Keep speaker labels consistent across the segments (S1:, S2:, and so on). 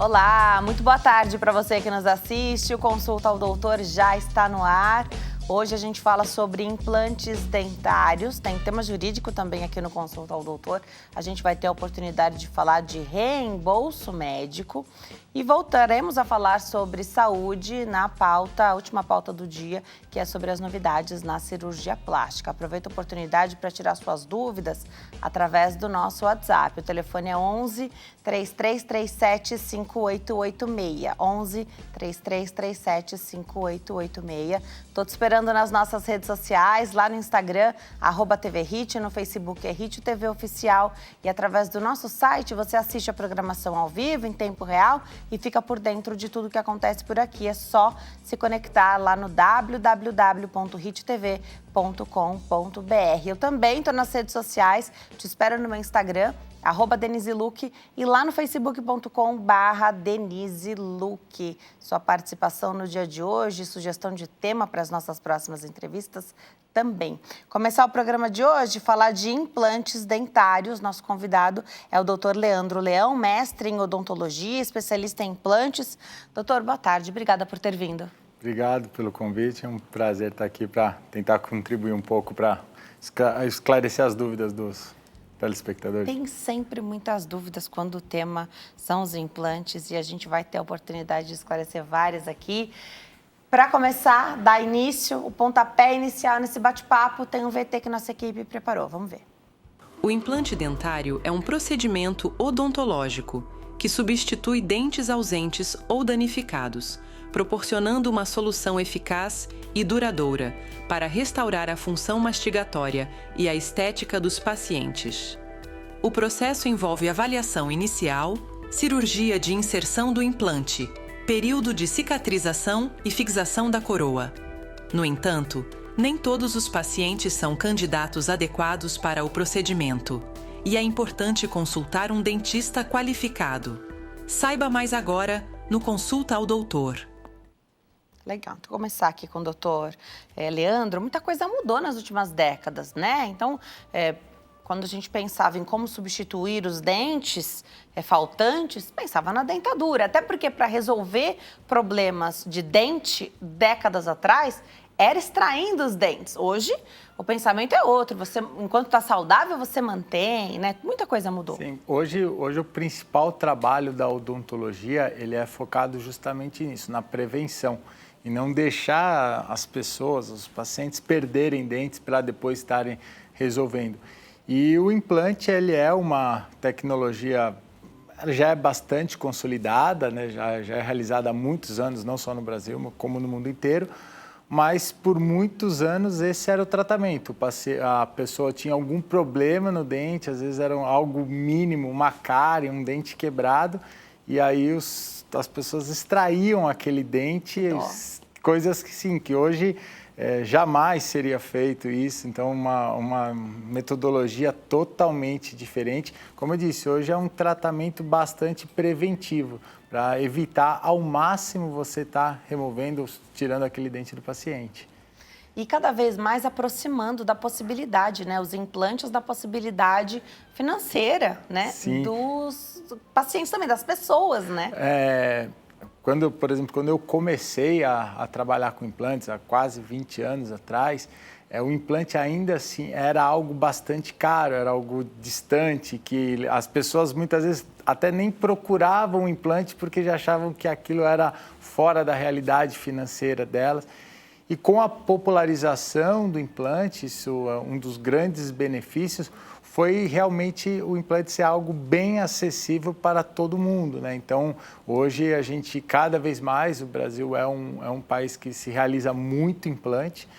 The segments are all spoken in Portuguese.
S1: Olá, muito boa tarde para você que nos assiste. O Consulta ao Doutor já está no ar. Hoje a gente fala sobre implantes dentários. Tem tema jurídico também aqui no Consulta ao Doutor. A gente vai ter a oportunidade de falar de reembolso médico. E voltaremos a falar sobre saúde na pauta, a última pauta do dia, que é sobre as novidades na cirurgia plástica. Aproveita a oportunidade para tirar suas dúvidas através do nosso WhatsApp. O telefone é 11 3337 5886. 11 3337 5886. Estou te esperando nas nossas redes sociais, lá no Instagram, @TVHit, no Facebook é Hit TV Oficial. E através do nosso site você assiste a programação ao vivo, em tempo real, e fica por dentro de tudo que acontece por aqui. É só se conectar lá no www.hittv.com.br. Eu também estou nas redes sociais, te espero no meu Instagram, @DeniseLuque, e lá no facebook.com/DeniseLuque. Sua participação no dia de hoje, sugestão de tema para as nossas próximas entrevistas também. Começar o programa de hoje, falar de implantes dentários. Nosso convidado é o Dr. Leandro Leão, mestre em odontologia, especialista em implantes. Doutor, boa tarde, obrigada por ter vindo.
S2: Obrigado pelo convite, é um prazer estar aqui para tentar contribuir um pouco para esclarecer as dúvidas dos telespectadores.
S1: Tem sempre muitas dúvidas quando o tema são os implantes e a gente vai ter a oportunidade de esclarecer várias aqui. Para começar, dar início, o pontapé inicial nesse bate-papo, tem um VT que nossa equipe preparou. Vamos ver.
S3: O implante dentário é um procedimento odontológico que substitui dentes ausentes ou danificados, proporcionando uma solução eficaz e duradoura para restaurar a função mastigatória e a estética dos pacientes. O processo envolve avaliação inicial, cirurgia de inserção do implante, período de cicatrização e fixação da coroa. No entanto, nem todos os pacientes são candidatos adequados para o procedimento e é importante consultar um dentista qualificado. Saiba mais agora no Consulta ao Doutor.
S1: Legal, vou começar aqui com o doutor Leandro. Muita coisa mudou nas últimas décadas, né? Então, quando a gente pensava em como substituir os dentes faltantes, pensava na dentadura. Até porque para resolver problemas de dente, décadas atrás, era extraindo os dentes. Hoje, o pensamento é outro. Você, enquanto está saudável, você mantém, né? Muita coisa mudou.
S2: Sim, hoje o principal trabalho da odontologia, ele é focado justamente nisso, na prevenção. E não deixar as pessoas, os pacientes, perderem dentes para depois estarem resolvendo. E o implante, ele é uma tecnologia, já é bastante consolidada, né? Já é realizada há muitos anos, não só no Brasil, como no mundo inteiro. Mas por muitos anos esse era o tratamento. A pessoa tinha algum problema no dente, às vezes era algo mínimo, uma cárie, um dente quebrado, e aí as pessoas extraíam aquele dente, coisas que sim, que hoje jamais seria feito isso. Então uma metodologia totalmente diferente. Como eu disse, hoje é um tratamento bastante preventivo, para evitar ao máximo você estar removendo, tirando aquele dente do paciente.
S1: E cada vez mais aproximando da possibilidade, né? Os implantes da possibilidade financeira, né?
S2: Sim.
S1: Dos pacientes também, das pessoas, né?
S2: Por exemplo, quando eu comecei a trabalhar com implantes, há quase 20 anos atrás, o implante ainda assim era algo bastante caro, era algo distante, que as pessoas muitas vezes até nem procuravam o implante porque já achavam que aquilo era fora da realidade financeira delas. E com a popularização do implante, isso é um dos grandes benefícios, foi realmente o implante ser algo bem acessível para todo mundo, né? Então, hoje a gente, cada vez mais, o Brasil é um país que se realiza muito implante.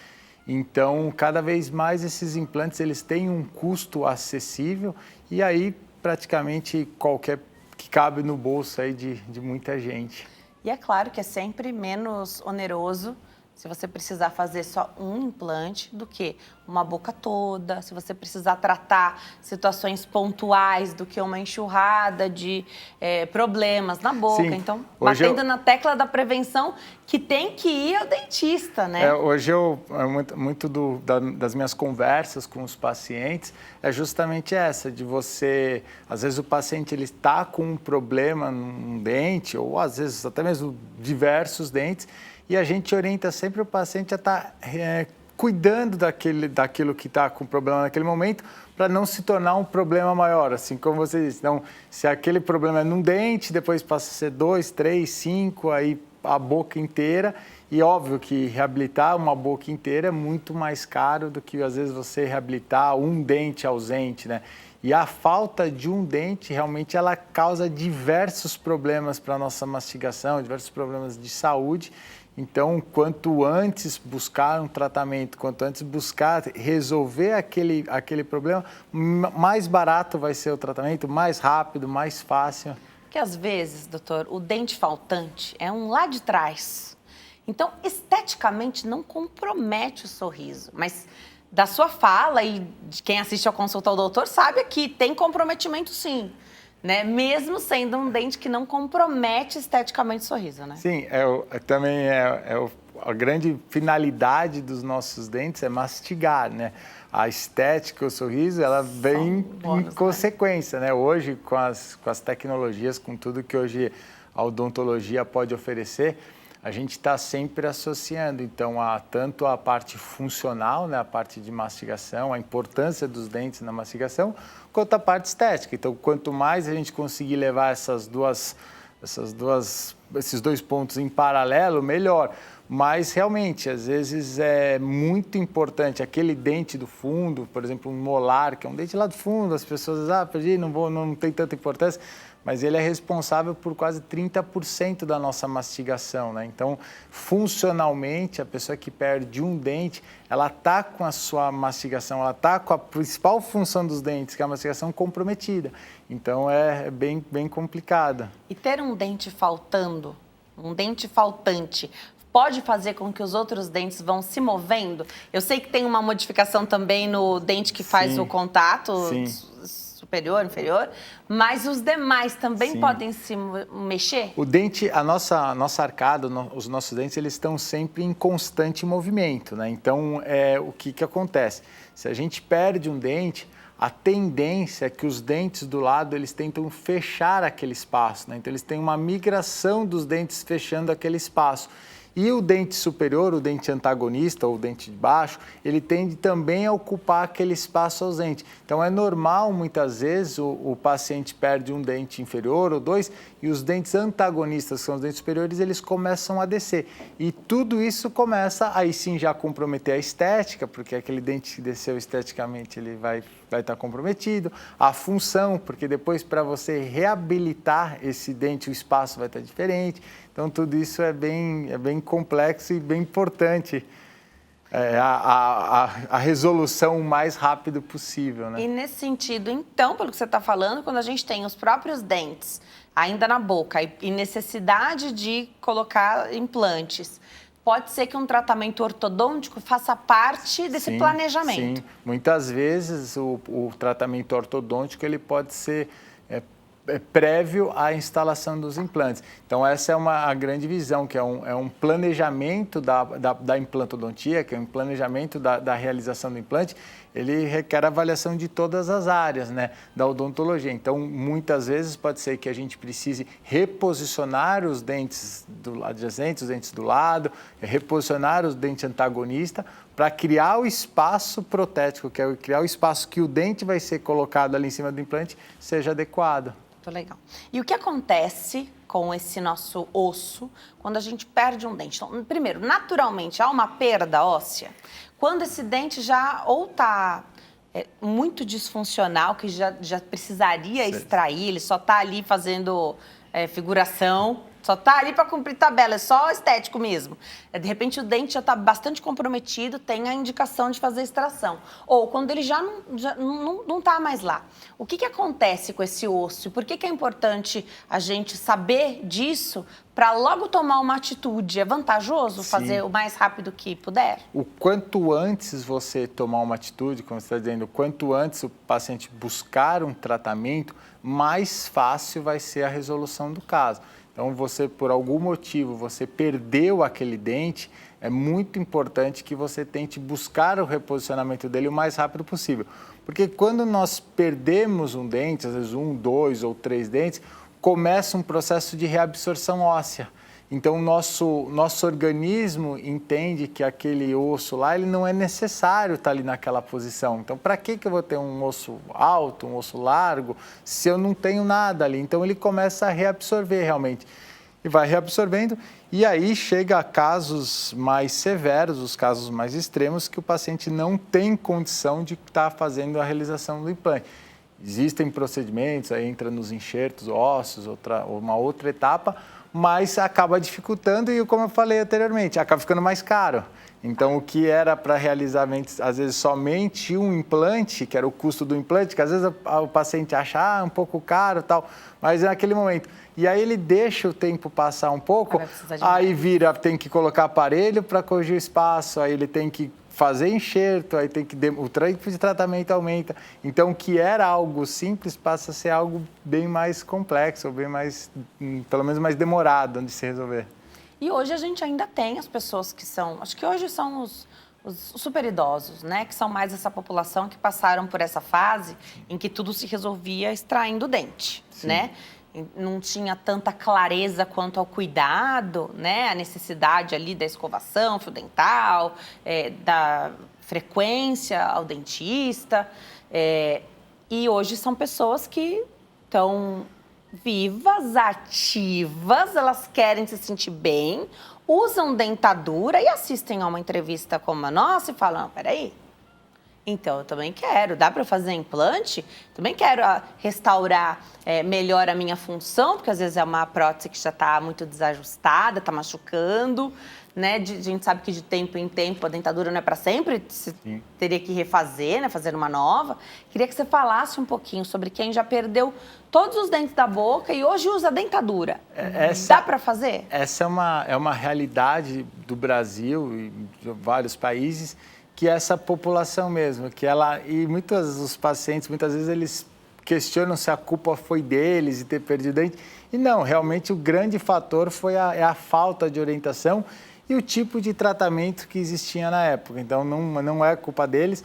S2: Então, cada vez mais esses implantes, eles têm um custo acessível e aí praticamente qualquer que cabe no bolso aí de muita gente.
S1: E é claro que é sempre menos oneroso se você precisar fazer só um implante do que uma boca toda, se você precisar tratar situações pontuais do que uma enxurrada de problemas na boca.
S2: Sim.
S1: Então,
S2: Hoje
S1: batendo na tecla da prevenção, que tem que ir ao dentista, né?
S2: Hoje, das minhas conversas com os pacientes é justamente essa, de você... Às vezes o paciente está com um problema num dente, ou às vezes até mesmo diversos dentes, e a gente orienta sempre o paciente a estar cuidando daquilo que está com problema naquele momento, para não se tornar um problema maior, assim como você disse. Então, se aquele problema é num dente, depois passa a ser 2, 3, 5, aí a boca inteira. E óbvio que reabilitar uma boca inteira é muito mais caro do que, às vezes, você reabilitar um dente ausente, né? E a falta de um dente, realmente, ela causa diversos problemas para a nossa mastigação, diversos problemas de saúde. Então, quanto antes buscar um tratamento, quanto antes buscar resolver aquele problema, mais barato vai ser o tratamento, mais rápido, mais fácil.
S1: Porque às vezes, doutor, o dente faltante é um lá de trás. Então, esteticamente, não compromete o sorriso. Mas da sua fala e de quem assiste ao Consulta ao Doutor sabe que tem comprometimento sim. Né? Mesmo sendo um dente que não compromete esteticamente o sorriso, né?
S2: Sim, a grande finalidade dos nossos dentes é mastigar, né? A estética, o sorriso, ela vem em consequência, né? Hoje, com as tecnologias, com tudo que hoje a odontologia pode oferecer, a gente está sempre associando, então, tanto a parte funcional, né, a parte de mastigação, a importância dos dentes na mastigação, quanto a parte estética. Então, quanto mais a gente conseguir levar esses dois pontos em paralelo, melhor. Mas, realmente, às vezes é muito importante aquele dente do fundo, por exemplo, um molar, que é um dente lá do fundo, as pessoas dizem, perdi, não tem tanta importância, mas ele é responsável por quase 30% da nossa mastigação, né? Então, funcionalmente, a pessoa que perde um dente, ela está com a sua mastigação, ela está com a principal função dos dentes, que é a mastigação, comprometida. Então, é bem complicada.
S1: E ter um dente faltando, um dente faltante, pode fazer com que os outros dentes vão se movendo? Eu sei que tem uma modificação também no dente que faz o contato superior, inferior, mas os demais também podem se mexer?
S2: O dente, a nossa arcada, os nossos dentes, eles estão sempre em constante movimento, né? Então, o que acontece? Se a gente perde um dente, a tendência é que os dentes do lado, eles tentam fechar aquele espaço, né? Então, eles têm uma migração dos dentes fechando aquele espaço. E o dente superior, o dente antagonista ou o dente de baixo, ele tende também a ocupar aquele espaço ausente. Então, é normal, muitas vezes, o paciente perde um dente inferior ou dois e os dentes antagonistas, que são os dentes superiores, eles começam a descer. E tudo isso começa, aí sim, já comprometer a estética, porque aquele dente que desceu esteticamente, ele vai estar comprometido. A função, porque depois, para você reabilitar esse dente, o espaço vai estar diferente. Então, tudo isso é bem complexo e bem importante, a resolução o mais rápido possível, né?
S1: E nesse sentido, então, pelo que você está falando, quando a gente tem os próprios dentes ainda na boca e necessidade de colocar implantes, pode ser que um tratamento ortodôntico faça parte desse planejamento?
S2: Sim, muitas vezes o tratamento ortodôntico ele pode ser prévio à instalação dos implantes. Então, essa é a grande visão, que é um planejamento da implantodontia, que é um planejamento da realização do implante. Ele requer avaliação de todas as áreas, né, da odontologia. Então, muitas vezes pode ser que a gente precise reposicionar os dentes adjacentes, os dentes do lado, reposicionar os dentes antagonistas, para criar o espaço protético, que é criar o espaço que o dente vai ser colocado ali em cima do implante, seja adequado.
S1: Muito legal. E o que acontece com esse nosso osso quando a gente perde um dente? Então, primeiro, naturalmente, há uma perda óssea. Quando esse dente já ou está muito disfuncional, que já precisaria extrair, ele só está ali fazendo figuração, só tá ali para cumprir tabela, é só estético mesmo. De repente o dente já está bastante comprometido, tem a indicação de fazer extração. Ou quando ele já não tá mais lá. O que acontece com esse osso? Por que é importante a gente saber disso para logo tomar uma atitude? É vantajoso fazer o mais rápido que puder?
S2: O quanto antes você tomar uma atitude, como você está dizendo, o quanto antes o paciente buscar um tratamento, mais fácil vai ser a resolução do caso. Então, você, por algum motivo, você perdeu aquele dente, é muito importante que você tente buscar o reposicionamento dele o mais rápido possível. Porque quando nós perdemos um dente, às vezes 1, 2 ou 3 dentes, começa um processo de reabsorção óssea. Então, o nosso organismo entende que aquele osso lá, ele não é necessário estar ali naquela posição. Então, para que eu vou ter um osso alto, um osso largo, se eu não tenho nada ali? Então, ele começa a reabsorver realmente. E vai reabsorvendo, e aí chega a casos mais severos, os casos mais extremos, que o paciente não tem condição de estar fazendo a realização do implante. Existem procedimentos, aí entra nos enxertos ósseos, uma outra etapa, mas acaba dificultando e, como eu falei anteriormente, acaba ficando mais caro. Então, o que era para realizar, às vezes, somente um implante, que era o custo do implante, que às vezes o paciente acha um pouco caro e tal, mas é naquele momento. E aí ele deixa o tempo passar um pouco, aí tem que colocar aparelho para corrigir o espaço, aí ele tem que fazer enxerto, aí o tempo de tratamento aumenta. Então, o que era algo simples passa a ser algo bem mais complexo, bem mais, pelo menos mais demorado de se resolver.
S1: E hoje a gente ainda tem as pessoas que são, acho que hoje são os super idosos, né? Que são mais essa população que passaram por essa fase em que tudo se resolvia extraindo o dente, né? Não tinha tanta clareza quanto ao cuidado, né? A necessidade ali da escovação, fio dental, da frequência ao dentista. E hoje são pessoas que estão vivas, ativas, elas querem se sentir bem, usam dentadura e assistem a uma entrevista como a nossa e falam, peraí, então eu também quero, dá para fazer implante? Também quero restaurar melhor a minha função, porque às vezes é uma prótese que já está muito desajustada, está machucando, né? A gente sabe que de tempo em tempo a dentadura não é para sempre, você teria que refazer, né? Fazer uma nova. Queria que você falasse um pouquinho sobre quem já perdeu todos os dentes da boca e hoje usa dentadura. Dá para fazer?
S2: Essa é uma realidade do Brasil e de vários países, que é essa população mesmo, os pacientes, muitas vezes eles questionam se a culpa foi deles de ter perdido dente. E não, realmente o grande fator foi a falta de orientação e o tipo de tratamento que existia na época. Então, não é culpa deles.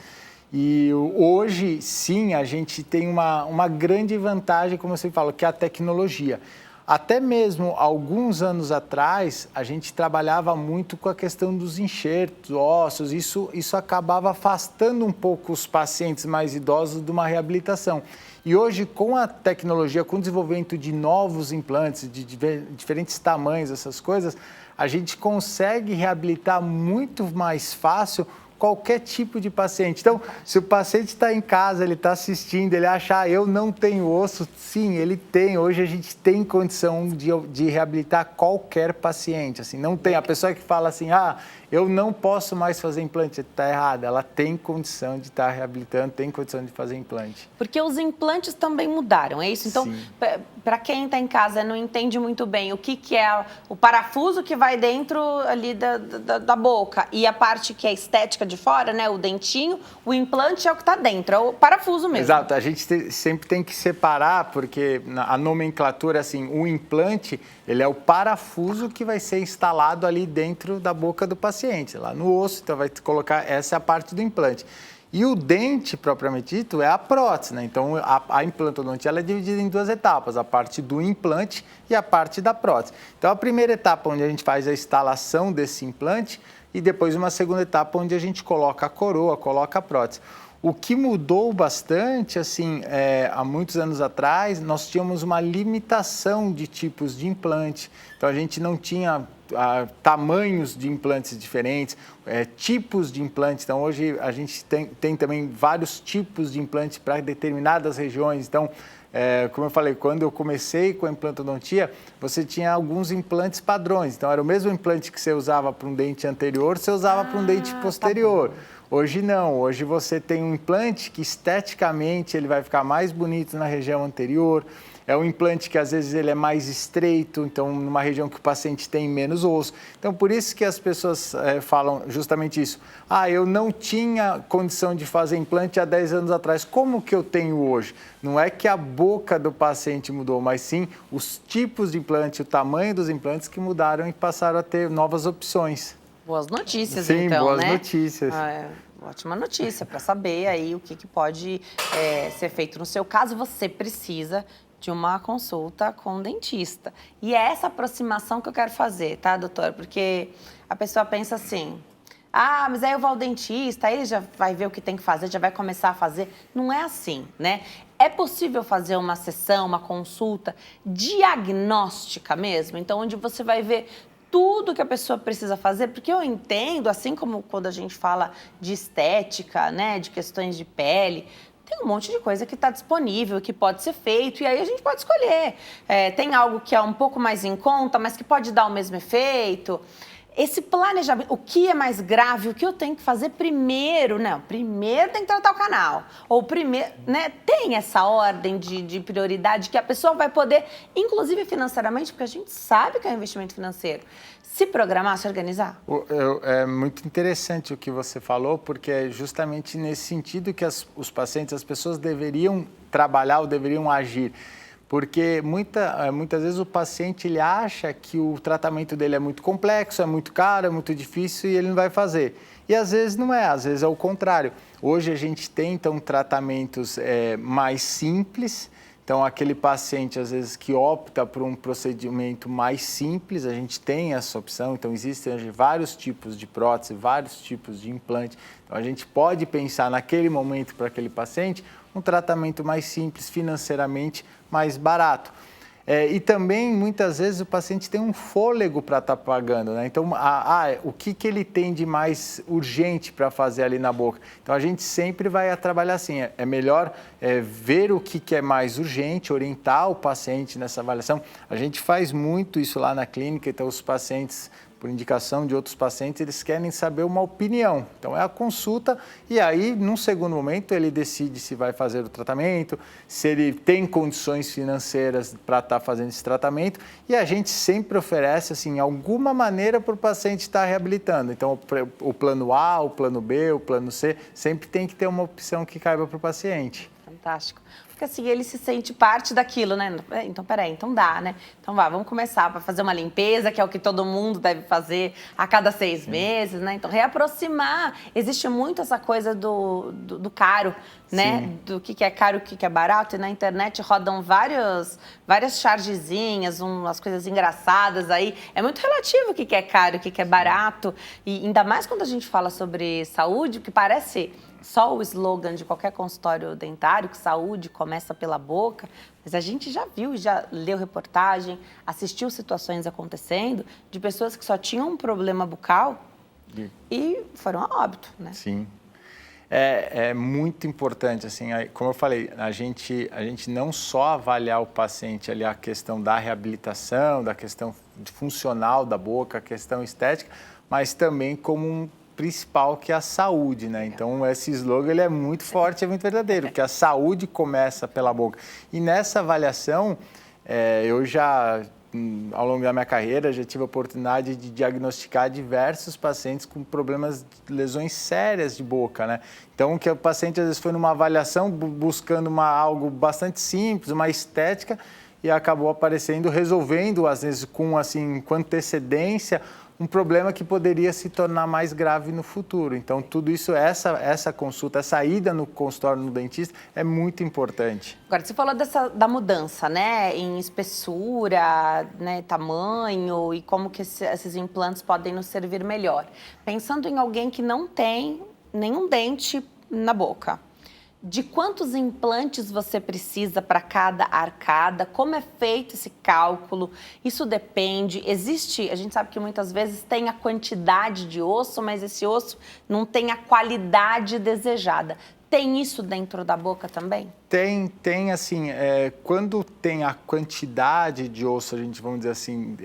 S2: E hoje, sim, a gente tem uma grande vantagem, como eu sempre falo, que é a tecnologia. Até mesmo alguns anos atrás, a gente trabalhava muito com a questão dos enxertos ósseos. Isso acabava afastando um pouco os pacientes mais idosos de uma reabilitação. E hoje, com a tecnologia, com o desenvolvimento de novos implantes, de diferentes tamanhos, essas coisas, a gente consegue reabilitar muito mais fácil qualquer tipo de paciente. Então, se o paciente está em casa, ele está assistindo, ele acha, eu não tenho osso, sim, ele tem. Hoje a gente tem condição de reabilitar qualquer paciente. Assim, não tem. A pessoa que fala assim, eu não posso mais fazer implante, está errada. Ela tem condição de estar reabilitando, tem condição de fazer implante.
S1: Porque os implantes também mudaram, é isso? Então, para quem está em casa e não entende muito bem o que é o parafuso que vai dentro ali da boca e a parte que é estética de fora, né? O dentinho, o implante é o que está dentro, é o parafuso mesmo.
S2: Exato, a gente sempre tem que separar, porque a nomenclatura, assim, o implante, ele é o parafuso que vai ser instalado ali dentro da boca do paciente, lá no osso, então vai colocar, essa é a parte do implante. E o dente, propriamente dito, é a prótese, né? Então, a implantodontia ela é dividida em duas etapas, a parte do implante e a parte da prótese. Então, a primeira etapa, onde a gente faz a instalação desse implante, e depois uma segunda etapa, onde a gente coloca a coroa, coloca a prótese. O que mudou bastante, assim, há muitos anos atrás, nós tínhamos uma limitação de tipos de implante. Então, a gente não tinha tamanhos de implantes diferentes, tipos de implantes. Então, hoje a gente tem também vários tipos de implantes para determinadas regiões. Então, como eu falei, quando eu comecei com a implantodontia, você tinha alguns implantes padrões. Então, era o mesmo implante que você usava para um dente anterior, você usava para um dente posterior.
S1: Tá.
S2: Hoje não, hoje você tem um implante que esteticamente ele vai ficar mais bonito na região anterior. É um implante que às vezes ele é mais estreito, então numa região que o paciente tem menos osso. Então por isso que as pessoas falam justamente isso. Eu não tinha condição de fazer implante há 10 anos atrás, como que eu tenho hoje? Não é que a boca do paciente mudou, mas sim os tipos de implante, o tamanho dos implantes que mudaram e passaram a ter novas opções.
S1: Boas notícias,
S2: sim,
S1: então,
S2: boas
S1: né?
S2: notícias.
S1: Ótima notícia para saber aí o que pode ser feito. No seu caso, você precisa de uma consulta com o dentista. E é essa aproximação que eu quero fazer, tá, doutora? Porque a pessoa pensa assim, mas aí eu vou ao dentista, aí ele já vai ver o que tem que fazer, já vai começar a fazer. Não é assim, né? É possível fazer uma sessão, uma consulta diagnóstica mesmo? Então, onde você vai ver tudo que a pessoa precisa fazer, porque eu entendo, assim como quando a gente fala de estética, né, de questões de pele, tem um monte de coisa que está disponível, que pode ser feito, e aí a gente pode escolher. Tem algo que é um pouco mais em conta, mas que pode dar o mesmo efeito. Esse planejamento, o que é mais grave, o que eu tenho que fazer primeiro? Não, primeiro tem que tratar o canal. Ou primeiro, né? Tem essa ordem de prioridade que a pessoa vai poder, inclusive financeiramente, porque a gente sabe que é um investimento financeiro, se programar, se organizar.
S2: É muito interessante o que você falou, porque é justamente nesse sentido que os pacientes, as pessoas deveriam trabalhar ou deveriam agir. Porque muitas vezes o paciente ele acha que o tratamento dele é muito complexo, é muito caro, é muito difícil e ele não vai fazer. E às vezes não é, às vezes é o contrário. Hoje a gente tem então tratamentos mais simples. Então aquele paciente às vezes que opta por um procedimento mais simples, a gente tem essa opção. Então existem vários tipos de prótese, vários tipos de implante. Então a gente pode pensar naquele momento para aquele paciente um tratamento mais simples, financeiramente mais barato. E também, muitas vezes, o paciente tem um fôlego para estar pagando, né? Então, o que ele tem de mais urgente para fazer ali na boca? Então, a gente sempre vai trabalhar assim, é melhor ver o que é mais urgente, orientar o paciente nessa avaliação. A gente faz muito isso lá na clínica, então os pacientes, por indicação de outros pacientes, eles querem saber uma opinião. Então, é a consulta e aí, num segundo momento, ele decide se vai fazer o tratamento, se ele tem condições financeiras para estar fazendo esse tratamento e a gente sempre oferece, assim, alguma maneira para o paciente estar reabilitando. Então, o plano A, o plano B, o plano C, sempre tem que ter uma opção que caiba para o paciente.
S1: Fantástico. Porque assim, ele se sente parte daquilo, né? Então, peraí, então dá, né? Então vamos começar para fazer uma limpeza, que é o que todo mundo deve fazer a cada 6 meses, né? Então, reaproximar. Existe muito essa coisa do caro, né?
S2: Sim.
S1: Do que é caro, o que é barato. E na internet rodam várias chargezinhas, umas coisas engraçadas aí. É muito relativo o que é caro, o que é barato. E ainda mais quando a gente fala sobre saúde, que parece só o slogan de qualquer consultório dentário, que saúde começa pela boca, mas a gente já viu, já leu reportagem, assistiu situações acontecendo de pessoas que só tinham um problema bucal e foram a óbito, né?
S2: Sim. É muito importante, assim, como eu falei, a gente não só avaliar o paciente ali a questão da reabilitação, da questão funcional da boca, a questão estética, mas também como um principal, que é a saúde, né? Então, esse slogan ele é muito forte, é muito verdadeiro, porque a saúde começa pela boca. E nessa avaliação, eu já, ao longo da minha carreira, já tive a oportunidade de diagnosticar diversos pacientes com problemas, lesões sérias de boca, né? Então, que o paciente às vezes foi numa avaliação buscando algo bastante simples, uma estética, e acabou aparecendo, resolvendo, às vezes com antecedência, um problema que poderia se tornar mais grave no futuro. Então, tudo isso, essa consulta, essa ida no consultório no dentista é muito importante.
S1: Agora, você falou da mudança, né? Em espessura, né? Tamanho e como que esses implantes podem nos servir melhor. Pensando em alguém que não tem nenhum dente na boca. De quantos implantes você precisa para cada arcada? Como é feito esse cálculo? Isso depende. Existe, a gente sabe que muitas vezes tem a quantidade de osso, mas esse osso não tem a qualidade desejada. Tem isso dentro da boca também?
S2: Tem assim, quando tem a quantidade de osso, a gente, vamos dizer assim,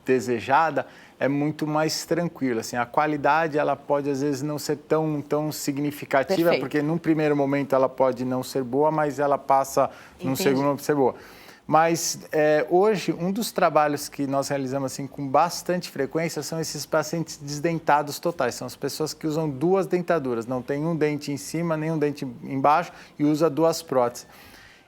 S2: desejada, é muito mais tranquilo. Assim, a qualidade, ela pode, às vezes, não ser tão significativa,
S1: Perfeito.
S2: porque num primeiro momento ela pode não ser boa, mas ela passa num segundo momento a ser boa. Mas hoje, um dos trabalhos que nós realizamos assim, com bastante frequência são esses pacientes desdentados totais. São as pessoas que usam duas dentaduras, não tem um dente em cima, nem um dente embaixo e usa duas próteses.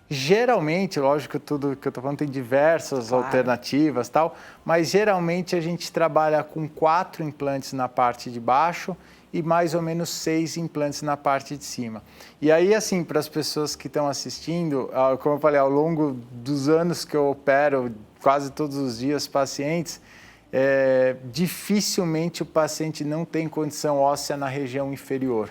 S2: Geralmente, lógico que tudo que eu estou falando tem diversas alternativas, tal, mas geralmente a gente trabalha com 4 implantes na parte de baixo e mais ou menos 6 implantes na parte de cima. E aí, assim, para as pessoas que estão assistindo, como eu falei, ao longo dos anos que eu opero, quase todos os dias, pacientes, dificilmente o paciente não tem condição óssea na região inferior.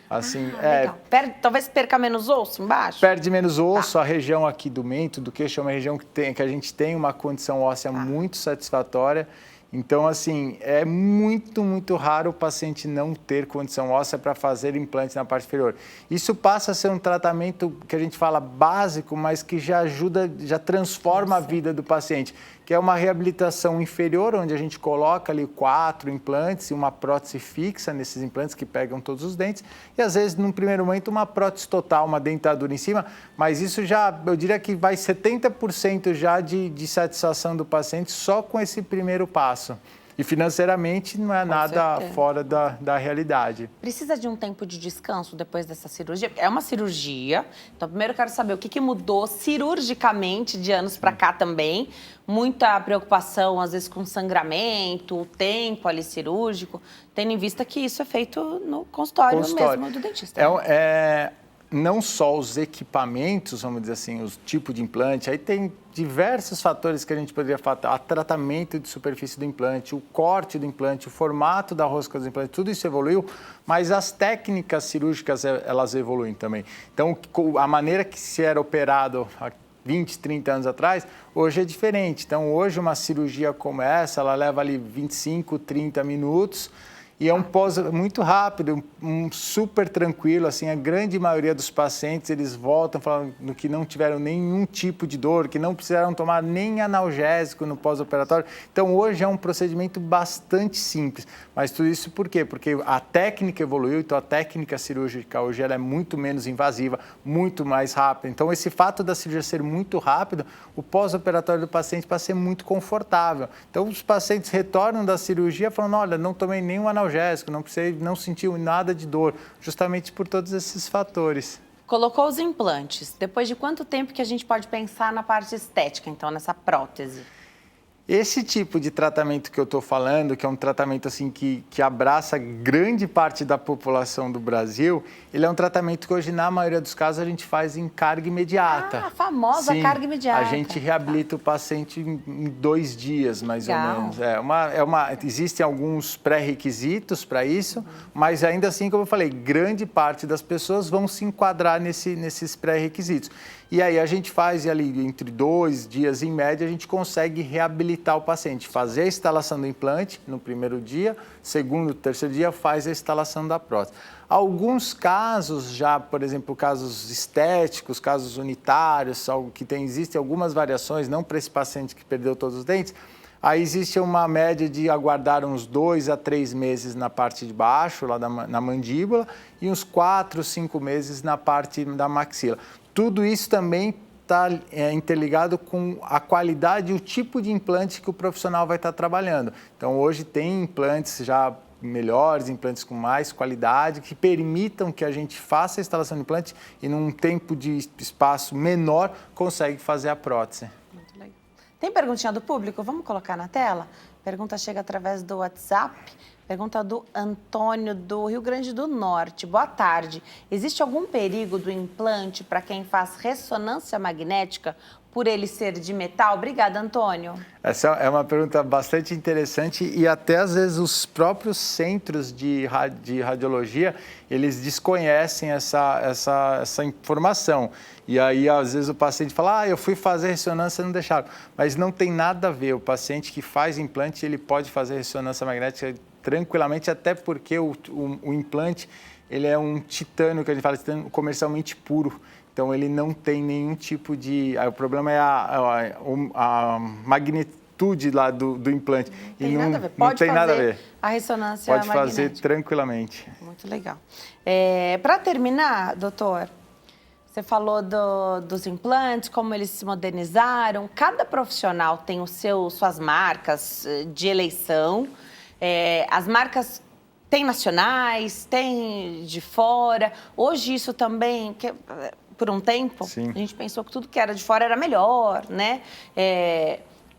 S2: Assim,
S1: legal. Talvez perca menos osso embaixo?
S2: Perde menos osso, a região aqui do mento, do queixo, é uma região que a gente tem uma condição óssea muito satisfatória. Então, assim, é muito raro o paciente não ter condição óssea para fazer implante na parte inferior. Isso passa a ser um tratamento que a gente fala básico, mas que já ajuda, já transforma a vida do paciente, que é uma reabilitação inferior, onde a gente coloca ali 4 implantes e uma prótese fixa nesses implantes que pegam todos os dentes, e às vezes, num primeiro momento, uma prótese total, uma dentadura em cima, mas isso já, eu diria que vai 70% já de satisfação do paciente só com esse primeiro passo. E financeiramente não é nada fora da realidade.
S1: Precisa de um tempo de descanso depois dessa cirurgia? É uma cirurgia, então primeiro eu quero saber o que mudou cirurgicamente de anos para cá também. Muita preocupação, às vezes, com sangramento, o tempo ali cirúrgico, tendo em vista que isso é feito no consultório mesmo do dentista.
S2: Não só os equipamentos, vamos dizer assim, os tipos de implante, aí tem diversos fatores que a gente poderia falar, o tratamento de superfície do implante, o corte do implante, o formato da rosca dos implantes, tudo isso evoluiu, mas as técnicas cirúrgicas, elas evoluem também. Então, a maneira que se era operado há 20, 30 anos atrás, hoje é diferente. Então, hoje uma cirurgia como essa, ela leva ali 25, 30 minutos, e é um pós muito rápido, super tranquilo, assim, a grande maioria dos pacientes, eles voltam falando que não tiveram nenhum tipo de dor, que não precisaram tomar nem analgésico no pós-operatório. Então, hoje é um procedimento bastante simples. Mas tudo isso por quê? Porque a técnica evoluiu, então a técnica cirúrgica hoje ela é muito menos invasiva, muito mais rápida. Então, esse fato da cirurgia ser muito rápido, o pós-operatório do paciente passa a ser muito confortável. Então, os pacientes retornam da cirurgia falando, olha, não tomei nenhum analgésico, não sentiu nada de dor, justamente por todos esses fatores.
S1: Colocou os implantes. Depois de quanto tempo que a gente pode pensar na parte estética, então, nessa prótese?
S2: Esse tipo de tratamento que eu estou falando, que é um tratamento assim, que abraça grande parte da população do Brasil, ele é um tratamento que hoje, na maioria dos casos, a gente faz em carga imediata.
S1: Ah, a famosa carga imediata.
S2: A gente reabilita o paciente em 2 dias, mais ou menos. Existem alguns pré-requisitos para isso, mas ainda assim, como eu falei, grande parte das pessoas vão se enquadrar nesses pré-requisitos. E aí a gente faz ali entre 2 dias, em média, a gente consegue reabilitar o paciente, fazer a instalação do implante no primeiro dia, segundo, terceiro dia faz a instalação da prótese. Alguns casos já, por exemplo, casos estéticos, casos unitários, existem algumas variações, não para esse paciente que perdeu todos os dentes, aí existe uma média de aguardar uns 2 a 3 meses na parte de baixo, lá na mandíbula, e uns 4, 5 meses na parte da maxila. Tudo isso também está interligado com a qualidade e o tipo de implante que o profissional vai estar trabalhando. Então, hoje tem implantes já melhores, implantes com mais qualidade, que permitam que a gente faça a instalação do implante e num tempo de espaço menor consegue fazer a prótese.
S1: Muito legal. Tem perguntinha do público? Vamos colocar na tela? Pergunta chega através do WhatsApp. Pergunta do Antônio, do Rio Grande do Norte. Boa tarde. Existe algum perigo do implante para quem faz ressonância magnética por ele ser de metal? Obrigada, Antônio.
S2: Essa é uma pergunta bastante interessante e até às vezes os próprios centros de radiologia, eles desconhecem essa informação. E aí, às vezes, o paciente fala, eu fui fazer ressonância e não deixaram. Mas não tem nada a ver. O paciente que faz implante, ele pode fazer ressonância magnética tranquilamente, até porque o implante, ele é um titânio, que a gente fala, titânio comercialmente puro. Então, ele não tem nenhum tipo de... o problema é a magnitude lá do implante.
S1: Não tem nada a ver.
S2: Não
S1: Pode
S2: tem nada a
S1: fazer
S2: ver.
S1: a ressonância
S2: Pode fazer
S1: magnética.
S2: tranquilamente.
S1: Muito legal. Para terminar, doutor, você falou dos implantes, como eles se modernizaram. Cada profissional tem suas marcas de eleição. As marcas tem nacionais, tem de fora. Hoje isso também, por um tempo,
S2: Sim.
S1: a gente pensou que tudo que era de fora era melhor, né?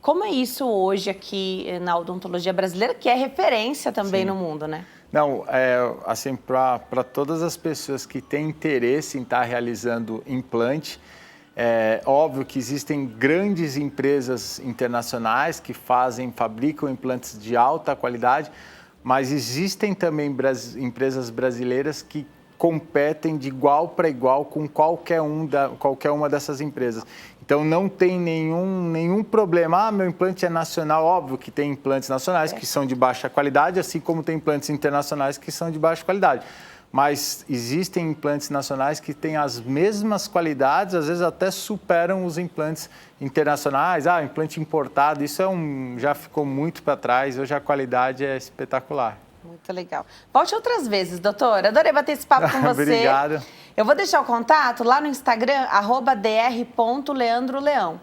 S1: Como é isso hoje aqui na odontologia brasileira, que é referência também no mundo, né?
S2: Não, assim, para todas as pessoas que têm interesse em estar realizando implante, é óbvio que existem grandes empresas internacionais que fabricam implantes de alta qualidade, mas existem também empresas brasileiras que competem de igual para igual com qualquer uma dessas empresas. Então, não tem nenhum problema. Meu implante é nacional. Óbvio que tem implantes nacionais que são de baixa qualidade, assim como tem implantes internacionais que são de baixa qualidade. Mas existem implantes nacionais que têm as mesmas qualidades, às vezes até superam os implantes internacionais. Implante importado, isso já ficou muito para trás. Hoje a qualidade é espetacular.
S1: Muito legal. Volte outras vezes, doutora. Adorei bater esse papo com você.
S2: Obrigado.
S1: Eu vou deixar o contato lá no Instagram, @dr.leandroleão.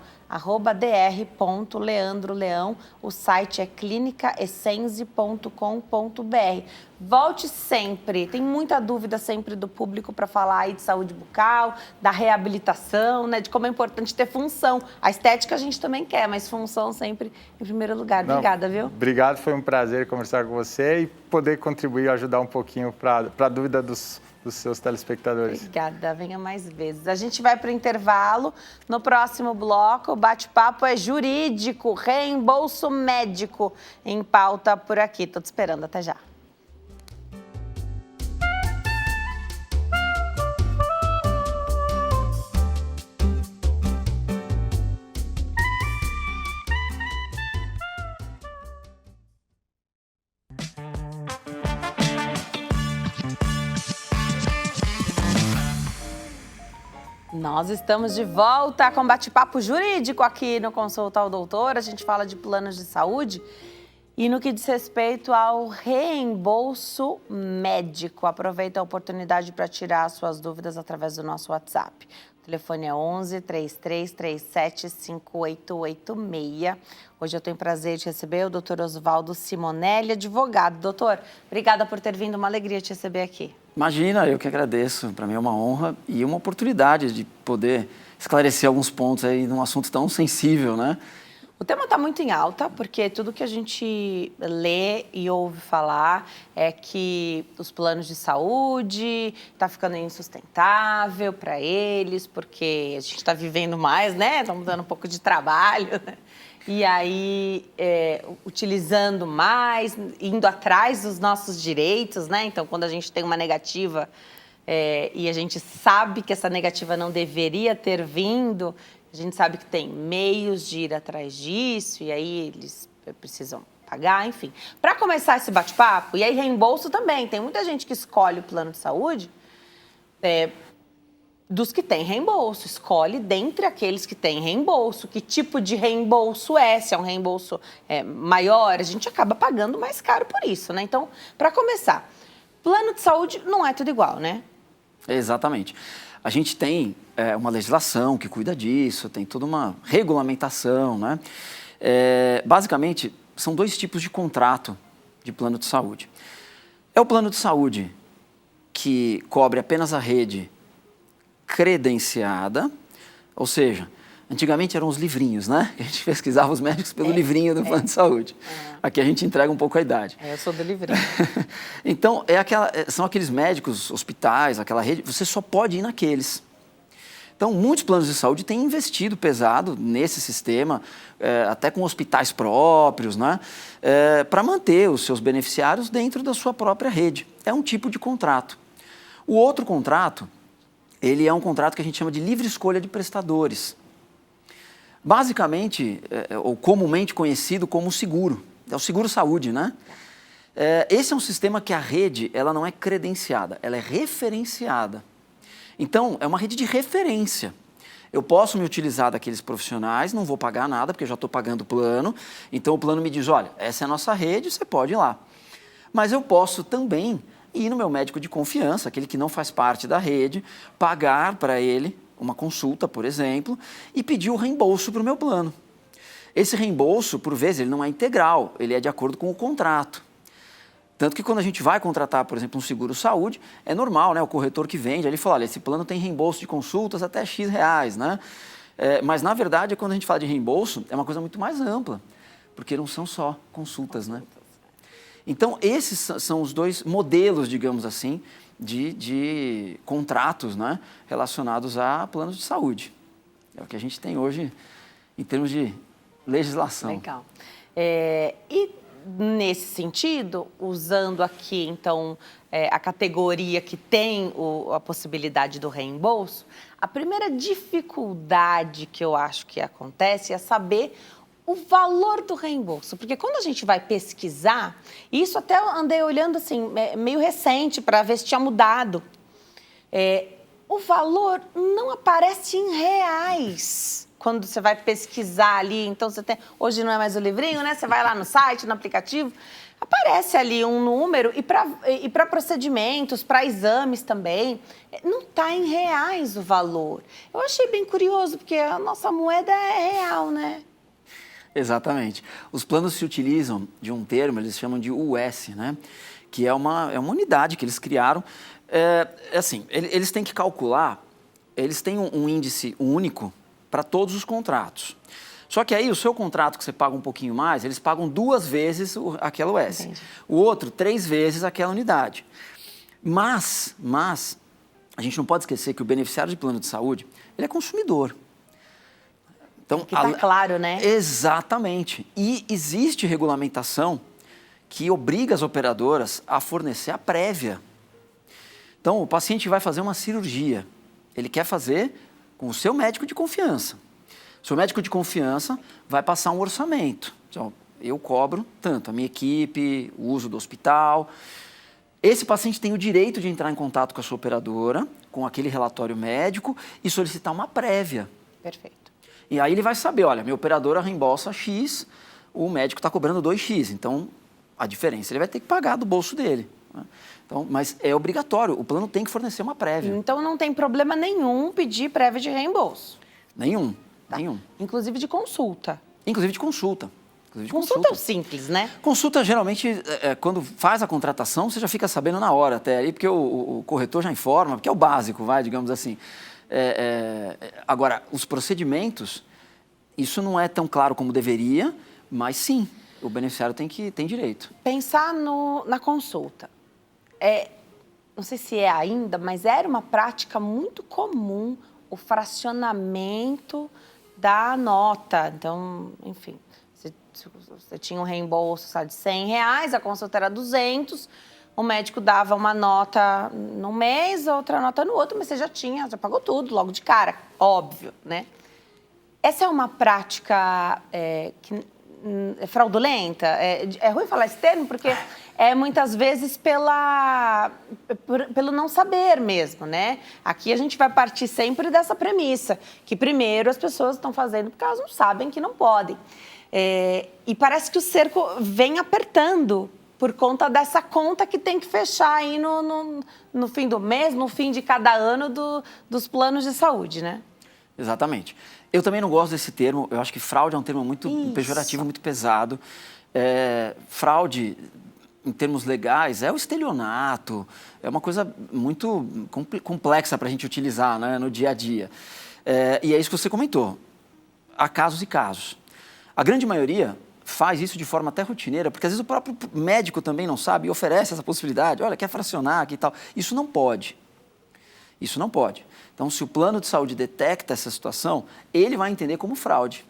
S1: @dr.leandroleão. O site é clinicaessenze.com.br. Volte sempre. Tem muita dúvida sempre do público para falar aí de saúde bucal, da reabilitação, né? De como é importante ter função. A estética a gente também quer, mas função sempre em primeiro lugar. Obrigada, viu?
S2: Obrigado, foi um prazer conversar com você e poder contribuir e ajudar um pouquinho para a dúvida dos seus telespectadores.
S1: Obrigada, venha mais vezes. A gente vai para o intervalo. No próximo bloco, o bate-papo é jurídico, reembolso médico em pauta por aqui. Estou te esperando, até já. Nós estamos de volta com bate-papo jurídico aqui no Consulta ao Doutor. A gente fala de planos de saúde e no que diz respeito ao reembolso médico. Aproveita a oportunidade para tirar suas dúvidas através do nosso WhatsApp. O telefone é 11 3337 5886. Hoje eu tenho o prazer de receber o Dr. Oswaldo Simonelli, advogado. Doutor, obrigada por ter vindo, uma alegria te receber aqui.
S4: Imagina, eu que agradeço. Para mim é uma honra e uma oportunidade de poder esclarecer alguns pontos aí num assunto tão sensível, né?
S1: O tema está muito em alta, porque tudo que a gente lê e ouve falar é que os planos de saúde estão ficando insustentável para eles, porque a gente está vivendo mais, né? Estamos dando um pouco de trabalho, né? E aí, utilizando mais, indo atrás dos nossos direitos, né? Então, quando a gente tem uma negativa e a gente sabe que essa negativa não deveria ter vindo, a gente sabe que tem meios de ir atrás disso e aí eles precisam pagar, enfim. Para começar esse bate-papo, e aí reembolso também, tem muita gente que escolhe o plano de saúde dos que têm reembolso, escolhe dentre aqueles que têm reembolso, que tipo de reembolso se é um reembolso maior, a gente acaba pagando mais caro por isso, né? Então, para começar, plano de saúde não é tudo igual, né?
S4: Exatamente. A gente tem uma legislação que cuida disso, tem toda uma regulamentação, né? Basicamente, são dois tipos de contrato de plano de saúde. É o plano de saúde que cobre apenas a rede credenciada, ou seja, antigamente eram os livrinhos, né? A gente pesquisava os médicos pelo livrinho do plano de saúde. Aqui a gente entrega um pouco a idade.
S1: Eu sou do livrinho.
S4: Então, são aqueles médicos, hospitais, aquela rede, você só pode ir naqueles. Então, muitos planos de saúde têm investido pesado nesse sistema, até com hospitais próprios, né? Para manter os seus beneficiários dentro da sua própria rede. É um tipo de contrato. O outro contrato, ele é um contrato que a gente chama de livre escolha de prestadores. Basicamente, ou comumente conhecido como seguro. É o seguro-saúde, né? Esse é um sistema que a rede ela não é credenciada, ela é referenciada. Então, é uma rede de referência. Eu posso me utilizar daqueles profissionais, não vou pagar nada, porque eu já estou pagando o plano. Então, o plano me diz, olha, essa é a nossa rede, você pode ir lá. Mas eu posso também ir no meu médico de confiança, aquele que não faz parte da rede, pagar para ele uma consulta, por exemplo, e pedir o reembolso para o meu plano. Esse reembolso, por vezes, ele não é integral, ele é de acordo com o contrato. Tanto que quando a gente vai contratar, por exemplo, um seguro-saúde, é normal, né? O corretor que vende, ele fala, olha, esse plano tem reembolso de consultas até X reais, né? Mas, na verdade, quando a gente fala de reembolso, é uma coisa muito mais ampla, porque não são só consultas, né? Então, esses são os dois modelos, digamos assim, de contratos, né? Relacionados a planos de saúde. É o que a gente tem hoje em termos de legislação.
S1: Legal. E nesse sentido, usando aqui, então, a categoria que tem a possibilidade do reembolso, a primeira dificuldade que eu acho que acontece é saber o valor do reembolso. Porque quando a gente vai pesquisar, isso até eu andei olhando assim, meio recente, para ver se tinha mudado. O valor não aparece em reais quando você vai pesquisar ali. Então, você tem... Hoje não é mais o livrinho, né? Você vai lá no site, no aplicativo, aparece ali um número. E para procedimentos, para exames também, não está em reais o valor. Eu achei bem curioso, porque a nossa moeda é real, né?
S4: Exatamente. Os planos se utilizam de um termo, eles chamam de US, né? Que é uma unidade que eles criaram. Assim, eles têm que calcular, eles têm um índice único para todos os contratos. Só que aí o seu contrato que você paga um pouquinho mais, eles pagam 2 vezes aquela US. Entendi. O outro, 3 vezes aquela unidade. Mas, a gente não pode esquecer que o beneficiário de plano de saúde, ele é consumidor. Então,
S1: que está claro, né?
S4: Exatamente. E existe regulamentação que obriga as operadoras a fornecer a prévia. Então, o paciente vai fazer uma cirurgia. Ele quer fazer com o seu médico de confiança. O seu médico de confiança vai passar um orçamento. Então, eu cobro tanto, a minha equipe, o uso do hospital. Esse paciente tem o direito de entrar em contato com a sua operadora, com aquele relatório médico e solicitar uma prévia.
S1: Perfeito.
S4: E aí ele vai saber, olha, minha operadora reembolsa X, o médico está cobrando 2X, então a diferença ele vai ter que pagar do bolso dele. Né? Então, mas é obrigatório, o plano tem que fornecer uma prévia.
S1: Então não tem problema nenhum pedir prévia de reembolso?
S4: Nenhum,
S1: tá.
S4: Nenhum.
S1: Inclusive de consulta?
S4: Inclusive de consulta.
S1: Consulta é simples, né?
S4: Consulta, geralmente, quando faz a contratação, você já fica sabendo na hora até aí, porque o corretor já informa, porque é o básico, digamos assim. Agora, os procedimentos, isso não é tão claro como deveria, mas sim, o beneficiário tem direito.
S1: Pensar na consulta. Não sei se é ainda, mas era uma prática muito comum o fracionamento da nota. Então, enfim, você tinha um reembolso de R$100, a consulta era 200, o médico dava uma nota no mês, outra nota no outro, mas você já pagou tudo logo de cara, óbvio, né? Essa é uma prática que é fraudulenta? É ruim falar esse termo, porque muitas vezes pelo não saber mesmo, né? Aqui a gente vai partir sempre dessa premissa, que primeiro as pessoas estão fazendo porque elas não sabem que não podem. E parece que o cerco vem apertando por conta dessa conta que tem que fechar aí no fim do mês, no fim de cada ano dos planos de saúde, né?
S4: Exatamente. Eu também não gosto desse termo, eu acho que fraude é um termo muito pejorativo, muito pesado. Fraude, em termos legais, é o estelionato, é uma coisa muito complexa para a gente utilizar, né, no dia a dia. E é isso que você comentou, há casos e casos. A grande maioria faz isso de forma até rotineira, porque às vezes o próprio médico também não sabe e oferece essa possibilidade, olha, quer fracionar aqui e tal. Isso não pode. Isso não pode. Então, se o plano de saúde detecta essa situação, ele vai entender como fraude.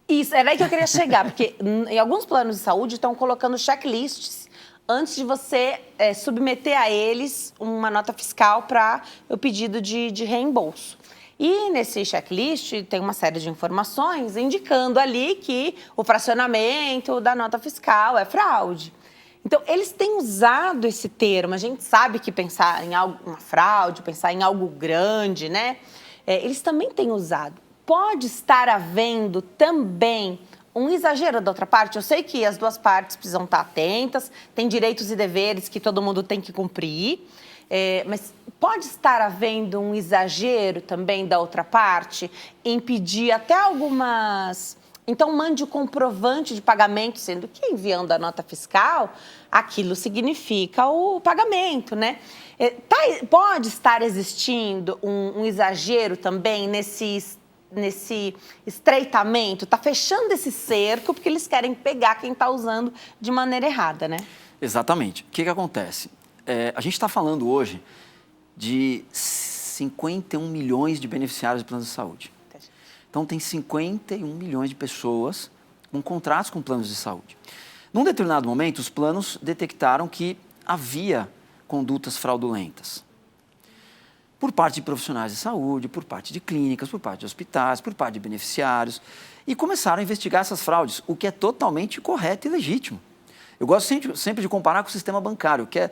S1: Isso, era aí que eu queria chegar, porque em alguns planos de saúde estão colocando checklists antes de você submeter a eles uma nota fiscal para o pedido de reembolso. E nesse checklist tem uma série de informações indicando ali que o fracionamento da nota fiscal é fraude. Então, eles têm usado esse termo. A gente sabe que pensar em uma fraude, pensar em algo grande, né? Eles também têm usado. Pode estar havendo também um exagero da outra parte? Eu sei que as duas partes precisam estar atentas, tem direitos e deveres que todo mundo tem que cumprir, mas pode estar havendo um exagero também da outra parte, impedir até algumas... Então, mande o comprovante de pagamento, sendo que enviando a nota fiscal, aquilo significa o pagamento, né? Pode estar existindo um exagero também nesse estreitamento, está fechando esse cerco porque eles querem pegar quem está usando de maneira errada, né?
S4: Exatamente. O que acontece? A gente está falando hoje de 51 milhões de beneficiários de planos de saúde. Então, tem 51 milhões de pessoas com contratos com planos de saúde. Num determinado momento, os planos detectaram que havia condutas fraudulentas. Por parte de profissionais de saúde, por parte de clínicas, por parte de hospitais, por parte de beneficiários. E começaram a investigar essas fraudes, o que é totalmente correto e legítimo. Eu gosto sempre de comparar com o sistema bancário, que é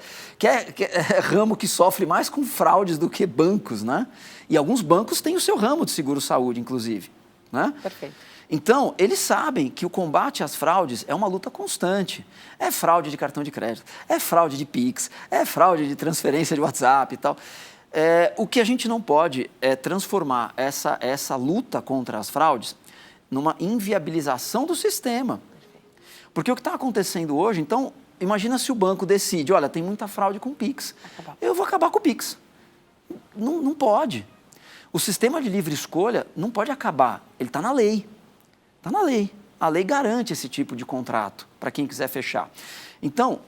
S4: ramo que sofre mais com fraudes do que bancos, né? E alguns bancos têm o seu ramo de seguro-saúde, inclusive, né?
S1: Perfeito.
S4: Então, eles sabem que o combate às fraudes é uma luta constante. É fraude de cartão de crédito, é fraude de Pix, é fraude de transferência de WhatsApp e tal. O que a gente não pode é transformar essa luta contra as fraudes numa inviabilização do sistema. Porque o que está acontecendo hoje, então, imagina se o banco decide, olha, tem muita fraude com o Pix. Eu vou acabar com o Pix. Não pode. O sistema de livre escolha não pode acabar. Ele está na lei. Está na lei. A lei garante esse tipo de contrato para quem quiser fechar. Então,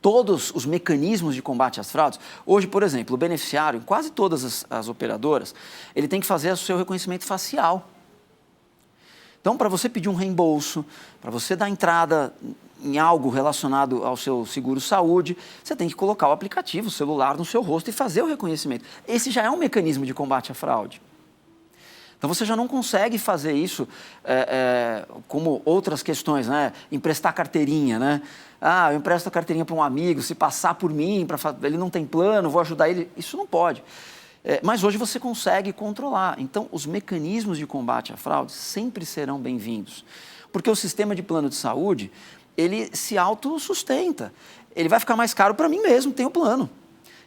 S4: todos os mecanismos de combate às fraudes, hoje, por exemplo, o beneficiário, em quase todas as operadoras, ele tem que fazer o seu reconhecimento facial. Então, para você pedir um reembolso, para você dar entrada em algo relacionado ao seu seguro-saúde, você tem que colocar o aplicativo, o celular no seu rosto e fazer o reconhecimento. Esse já é um mecanismo de combate à fraude. Então, você já não consegue fazer isso como outras questões, né? Emprestar carteirinha, né? Eu empresto a carteirinha para um amigo, se passar por mim, ele não tem plano, vou ajudar ele. Isso não pode. Mas hoje você consegue controlar. Então, os mecanismos de combate à fraude sempre serão bem-vindos. Porque o sistema de plano de saúde, ele se autossustenta. Ele vai ficar mais caro para mim mesmo, tenho plano.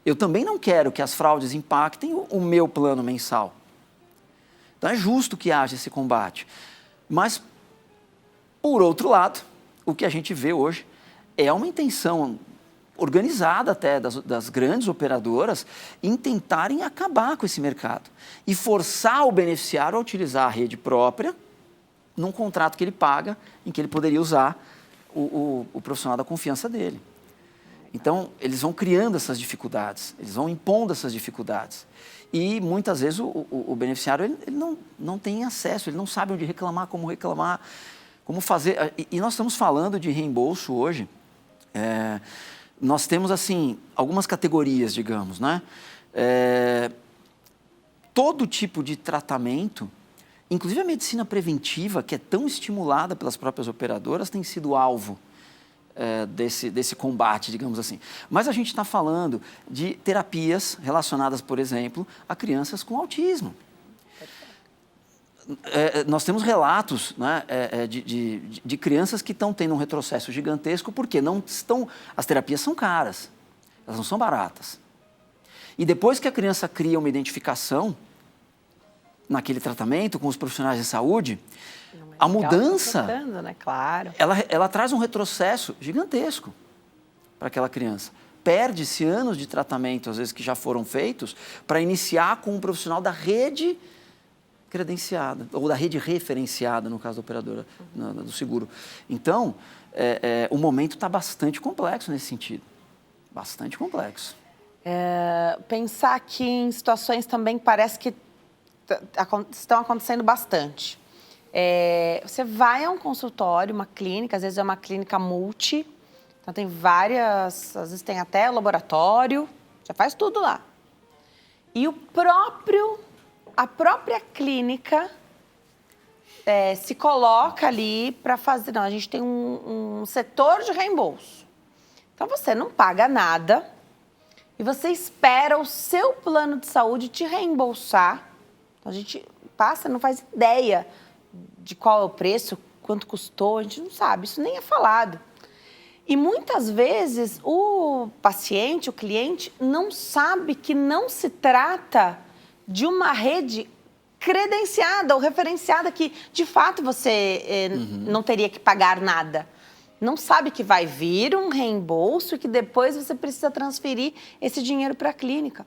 S4: Eu também não quero que as fraudes impactem o meu plano mensal. Então, é justo que haja esse combate. Mas, por outro lado, o que a gente vê hoje é uma intenção organizada até das grandes operadoras em tentarem acabar com esse mercado e forçar o beneficiário a utilizar a rede própria num contrato que ele paga, em que ele poderia usar o profissional da confiança dele. Então, eles vão criando essas dificuldades, eles vão impondo essas dificuldades. E, muitas vezes, o beneficiário ele não tem acesso, ele não sabe onde reclamar, como fazer. E nós estamos falando de reembolso hoje. Nós temos, assim, algumas categorias, digamos, né? Todo tipo de tratamento, inclusive a medicina preventiva, que é tão estimulada pelas próprias operadoras, tem sido alvo desse combate, digamos assim. Mas a gente está falando de terapias relacionadas, por exemplo, a crianças com autismo. Nós temos relatos, né, de crianças que estão tendo um retrocesso gigantesco porque as terapias são caras, elas não são baratas. E depois que a criança cria uma identificação naquele tratamento com os profissionais de saúde, a mudança,
S1: né? Claro.
S4: ela traz um retrocesso gigantesco para aquela criança. Perde-se anos de tratamento, às vezes, que já foram feitos, para iniciar com um profissional da rede credenciada, ou da rede referenciada, no caso da operadora do seguro. Então, o momento está bastante complexo nesse sentido. Bastante complexo.
S1: Pensar que em situações também parece que estão acontecendo bastante. Você vai a um consultório, uma clínica, às vezes é uma clínica multi, então tem várias, às vezes tem até laboratório, já faz tudo lá. E a própria clínica se coloca ali para fazer... Não, a gente tem um setor de reembolso. Então você não paga nada e você espera o seu plano de saúde te reembolsar. Então, a gente passa, não faz ideia de qual é o preço, quanto custou, a gente não sabe, isso nem é falado. E muitas vezes o paciente, o cliente, não sabe que não se trata de uma rede credenciada ou referenciada que, de fato, você não teria que pagar nada. Não sabe que vai vir um reembolso e que depois você precisa transferir esse dinheiro para a clínica.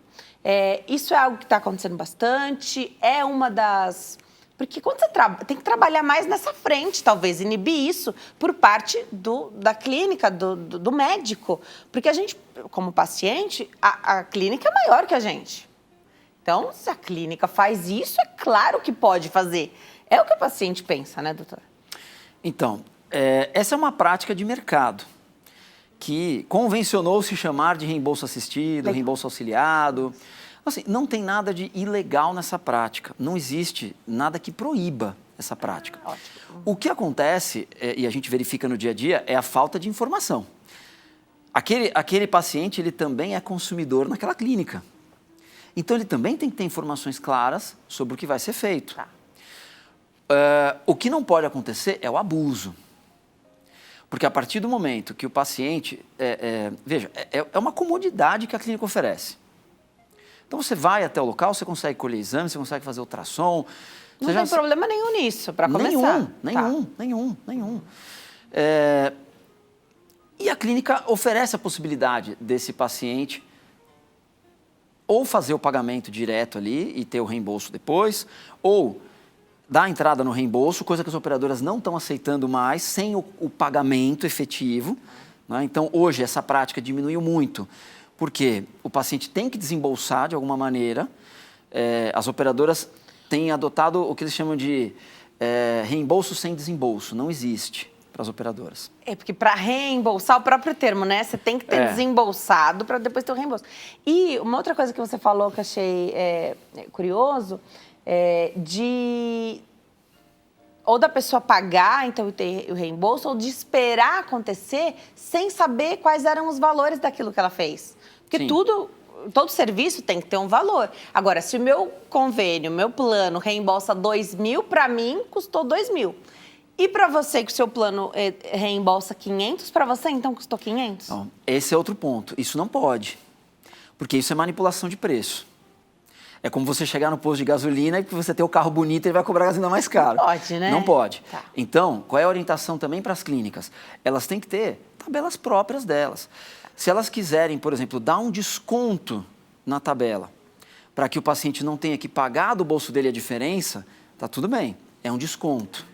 S1: Isso é algo que está acontecendo bastante, é uma das... Porque quando você tem que trabalhar mais nessa frente, talvez, inibir isso por parte da clínica, do médico. Porque a gente, como paciente, a clínica é maior que a gente. Então, se a clínica faz isso, é claro que pode fazer. É o que o paciente pensa, né, doutor?
S4: Então, essa é uma prática de mercado que convencionou se chamar de reembolso assistido, reembolso auxiliado. Assim, não tem nada de ilegal nessa prática. Não existe nada que proíba essa prática.
S1: Ótimo.
S4: O que acontece, e a gente verifica no dia a dia, é a falta de informação. Aquele paciente, ele também é consumidor naquela clínica. Então, ele também tem que ter informações claras sobre o que vai ser feito.
S1: Tá.
S4: O que não pode acontecer é o abuso. Porque a partir do momento que o paciente... veja, é uma comodidade que a clínica oferece. Então, você vai até o local, você consegue colher exame, você consegue fazer ultrassom.
S1: Não tem problema nenhum nisso, para começar.
S4: Nenhum. E a clínica oferece a possibilidade desse paciente ou fazer o pagamento direto ali e ter o reembolso depois, ou dar a entrada no reembolso, coisa que as operadoras não estão aceitando mais, sem o pagamento efetivo, né? Então, hoje, essa prática diminuiu muito, porque o paciente tem que desembolsar de alguma maneira. As operadoras têm adotado o que eles chamam de reembolso sem desembolso. Não existe para as operadoras.
S1: Porque para reembolsar, o próprio termo, né? Você tem que ter desembolsado para depois ter o reembolso. E uma outra coisa que você falou que eu achei curioso, ou da pessoa pagar, então, ter o reembolso, ou de esperar acontecer sem saber quais eram os valores daquilo que ela fez. Porque
S4: Sim.
S1: todo serviço tem que ter um valor. Agora, se o meu convênio, meu plano reembolsa 2.000, para mim custou 2.000. E para você, que o seu plano reembolsa 500, para você então custou 500?
S4: Então, esse é outro ponto. Isso não pode, porque isso é manipulação de preço. É como você chegar no posto de gasolina e você ter o carro bonito, ele vai cobrar a gasolina mais caro.
S1: Não pode, né?
S4: Não pode.
S1: Tá.
S4: Então, qual é a orientação também para as clínicas? Elas têm que ter tabelas próprias delas. Se elas quiserem, por exemplo, dar um desconto na tabela, para que o paciente não tenha que pagar do bolso dele a diferença, tá tudo bem, é um desconto.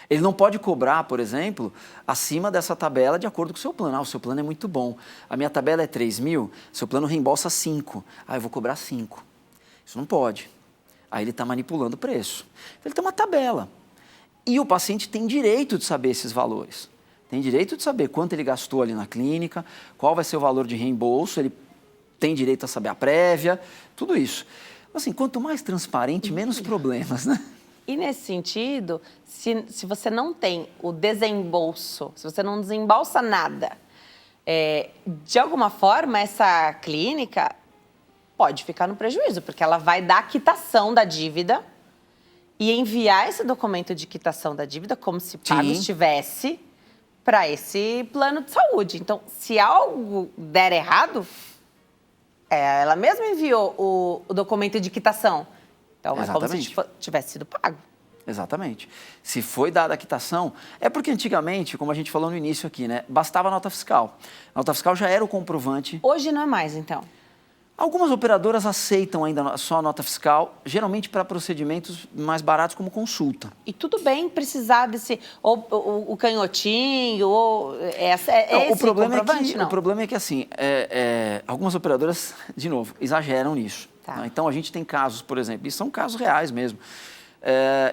S4: Ele não pode cobrar, por exemplo, acima dessa tabela de acordo com o seu plano. O seu plano é muito bom. A minha tabela é 3.000, seu plano reembolsa 5. Eu vou cobrar 5. Isso não pode. Aí ele está manipulando o preço. Então, ele tem uma tabela. E o paciente tem direito de saber esses valores. Tem direito de saber quanto ele gastou ali na clínica, qual vai ser o valor de reembolso, ele tem direito a saber a prévia, tudo isso. Assim, quanto mais transparente, menos problemas, né?
S1: E nesse sentido, se você não tem o desembolso, se você não desembolsa nada, de alguma forma, essa clínica pode ficar no prejuízo, porque ela vai dar a quitação da dívida e enviar esse documento de quitação da dívida como se pago estivesse para esse plano de saúde. Então, se algo der errado, ela mesma enviou o documento de quitação. Então, é como se tivesse sido pago.
S4: Exatamente. Se foi dada a quitação, é porque antigamente, como a gente falou no início aqui, né, bastava a nota fiscal. A nota fiscal já era o comprovante.
S1: Hoje não é mais, então?
S4: Algumas operadoras aceitam ainda só a nota fiscal, geralmente para procedimentos mais baratos, como consulta.
S1: E tudo bem precisar desse, ou o canhotinho, ou esse comprovante, não?
S4: O problema é que, assim, algumas operadoras, de novo, exageram nisso.
S1: Tá.
S4: Né? Então, a gente tem casos, por exemplo, e são casos reais mesmo.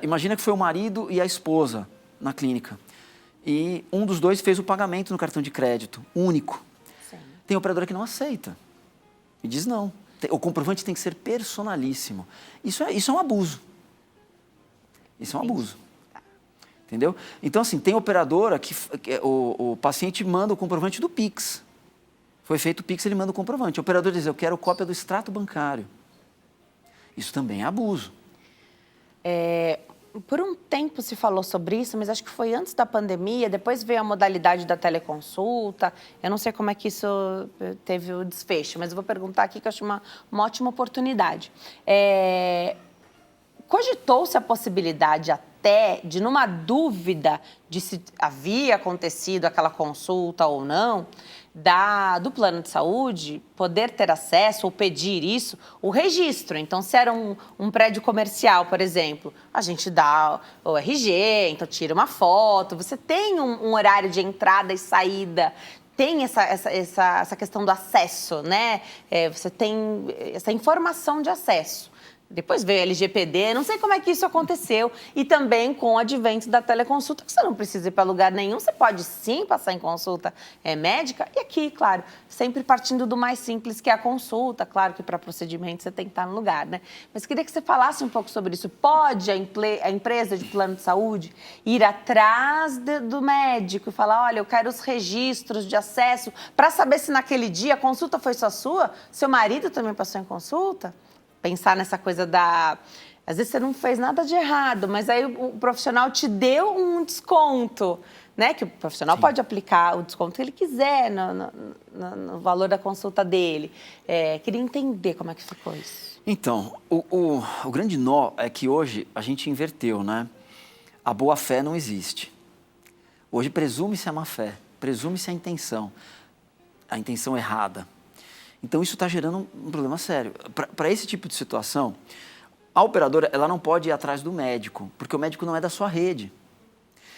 S4: Imagina que foi o marido e a esposa na clínica. E um dos dois fez o pagamento no cartão de crédito, único.
S1: Sim.
S4: Tem operadora que não aceita. E diz não. O comprovante tem que ser personalíssimo. Isso é um abuso. Isso é um abuso. Entendeu? Então, assim, tem operadora que o paciente manda o comprovante do Pix. Foi feito o Pix, ele manda o comprovante. O operador diz, eu quero cópia do extrato bancário. Isso também é abuso.
S1: Por um tempo se falou sobre isso, mas acho que foi antes da pandemia, depois veio a modalidade da teleconsulta. Eu não sei como é que isso teve o desfecho, mas eu vou perguntar aqui que eu acho uma ótima oportunidade. Cogitou-se a possibilidade até de, numa dúvida de se havia acontecido aquela consulta ou não, do plano de saúde, poder ter acesso ou pedir isso, o registro. Então, se era um prédio comercial, por exemplo, a gente dá o RG, então tira uma foto, você tem um horário de entrada e saída, tem essa questão do acesso, né? Você tem essa informação de acesso. Depois veio o LGPD, não sei como é que isso aconteceu. E também com o advento da teleconsulta, que você não precisa ir para lugar nenhum, você pode sim passar em consulta médica. E aqui, claro, sempre partindo do mais simples, que é a consulta. Claro que para procedimento você tem que estar no lugar, né? Mas queria que você falasse um pouco sobre isso. Pode a empresa de plano de saúde ir atrás do médico e falar, olha, eu quero os registros de acesso para saber se naquele dia a consulta foi só sua? Seu marido também passou em consulta? Pensar nessa coisa às vezes você não fez nada de errado, mas aí o profissional te deu um desconto, né? Que o profissional
S4: Sim.
S1: pode aplicar o desconto que ele quiser no valor da consulta dele. Queria entender como é que ficou isso.
S4: Então, o grande nó é que hoje a gente inverteu, né? A boa-fé não existe. Hoje presume-se a má-fé, presume-se a intenção errada. Então, isso está gerando um problema sério. Para esse tipo de situação, a operadora ela não pode ir atrás do médico, porque o médico não é da sua rede.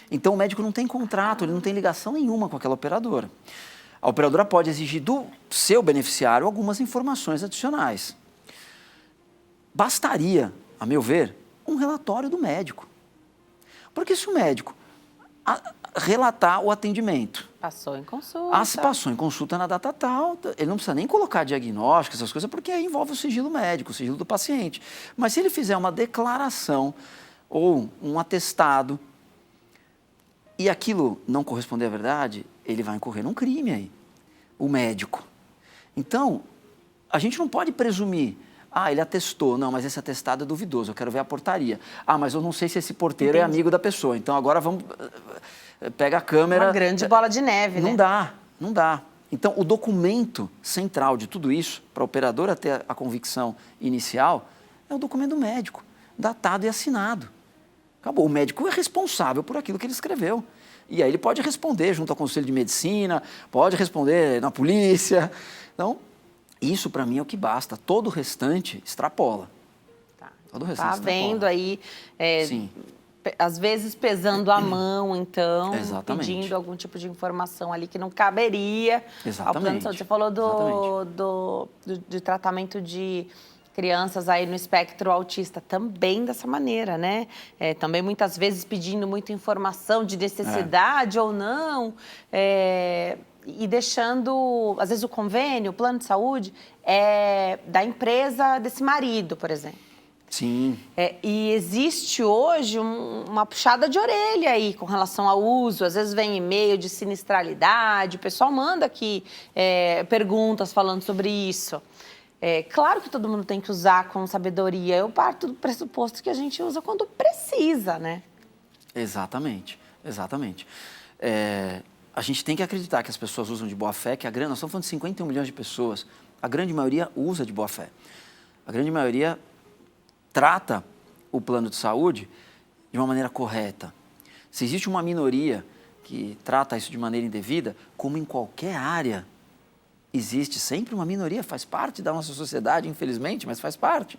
S4: Então, o médico não tem contrato, ele não tem ligação nenhuma com aquela operadora. A operadora pode exigir do seu beneficiário algumas informações adicionais. Bastaria, a meu ver, um relatório do médico. Porque se o médico relatar o atendimento.
S1: Passou em consulta.
S4: Se passou em consulta na data tal, ele não precisa nem colocar diagnóstico, essas coisas, porque aí envolve o sigilo médico, o sigilo do paciente. Mas se ele fizer uma declaração ou um atestado e aquilo não corresponder à verdade, ele vai incorrer num crime aí, o médico. Então, a gente não pode presumir, ele atestou, não, mas esse atestado é duvidoso, eu quero ver a portaria. Mas eu não sei se esse porteiro é amigo da pessoa, então agora vamos... Pega a câmera...
S1: Uma grande bola de neve, né?
S4: Não dá. Então, o documento central de tudo isso, para a operadora ter a convicção inicial, é o documento médico, datado e assinado. Acabou. O médico é responsável por aquilo que ele escreveu. E aí ele pode responder junto ao Conselho de Medicina, pode responder na polícia. Então, isso para mim é o que basta. Todo o restante extrapola. Todo o restante extrapola.
S1: Vendo aí...
S4: Sim.
S1: Às vezes pesando a mão, então,
S4: Exatamente.
S1: Pedindo algum tipo de informação ali que não caberia ao plano de saúde. Você falou de tratamento de crianças aí no espectro autista, também dessa maneira, né? Também muitas vezes pedindo muita informação de necessidade ou não, e deixando, às vezes, o convênio, o plano de saúde, da empresa desse marido, por exemplo.
S4: Sim.
S1: E existe hoje uma puxada de orelha aí com relação ao uso. Às vezes vem e-mail de sinistralidade, o pessoal manda aqui perguntas falando sobre isso. Claro que todo mundo tem que usar com sabedoria. Eu parto do pressuposto que a gente usa quando precisa, né?
S4: Exatamente. A gente tem que acreditar que as pessoas usam de boa fé, que nós estamos falando de 51 milhões de pessoas, a grande maioria usa de boa fé. A grande maioria trata o plano de saúde de uma maneira correta. Se existe uma minoria que trata isso de maneira indevida, como em qualquer área, existe sempre uma minoria, faz parte da nossa sociedade, infelizmente, mas faz parte.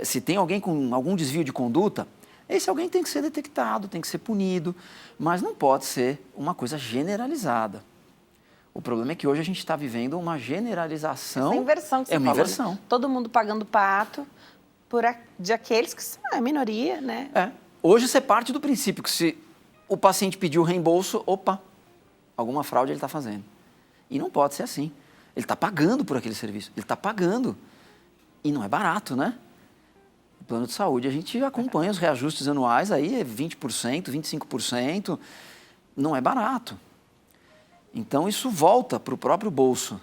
S4: Se tem alguém com algum desvio de conduta, esse alguém tem que ser detectado, tem que ser punido, mas não pode ser uma coisa generalizada. O problema é que hoje a gente está vivendo uma generalização.
S1: Essa inversão que você falou,
S4: inversão.
S1: Né? Todo mundo pagando pato de aqueles que são a minoria, né?
S4: Hoje você parte do princípio que se o paciente pediu reembolso, alguma fraude ele está fazendo. E não pode ser assim. Ele está pagando por aquele serviço, ele está pagando. E não é barato, né? O plano de saúde, a gente acompanha os reajustes anuais, aí é 20%, 25%, não é barato. Então, isso volta para o próprio bolso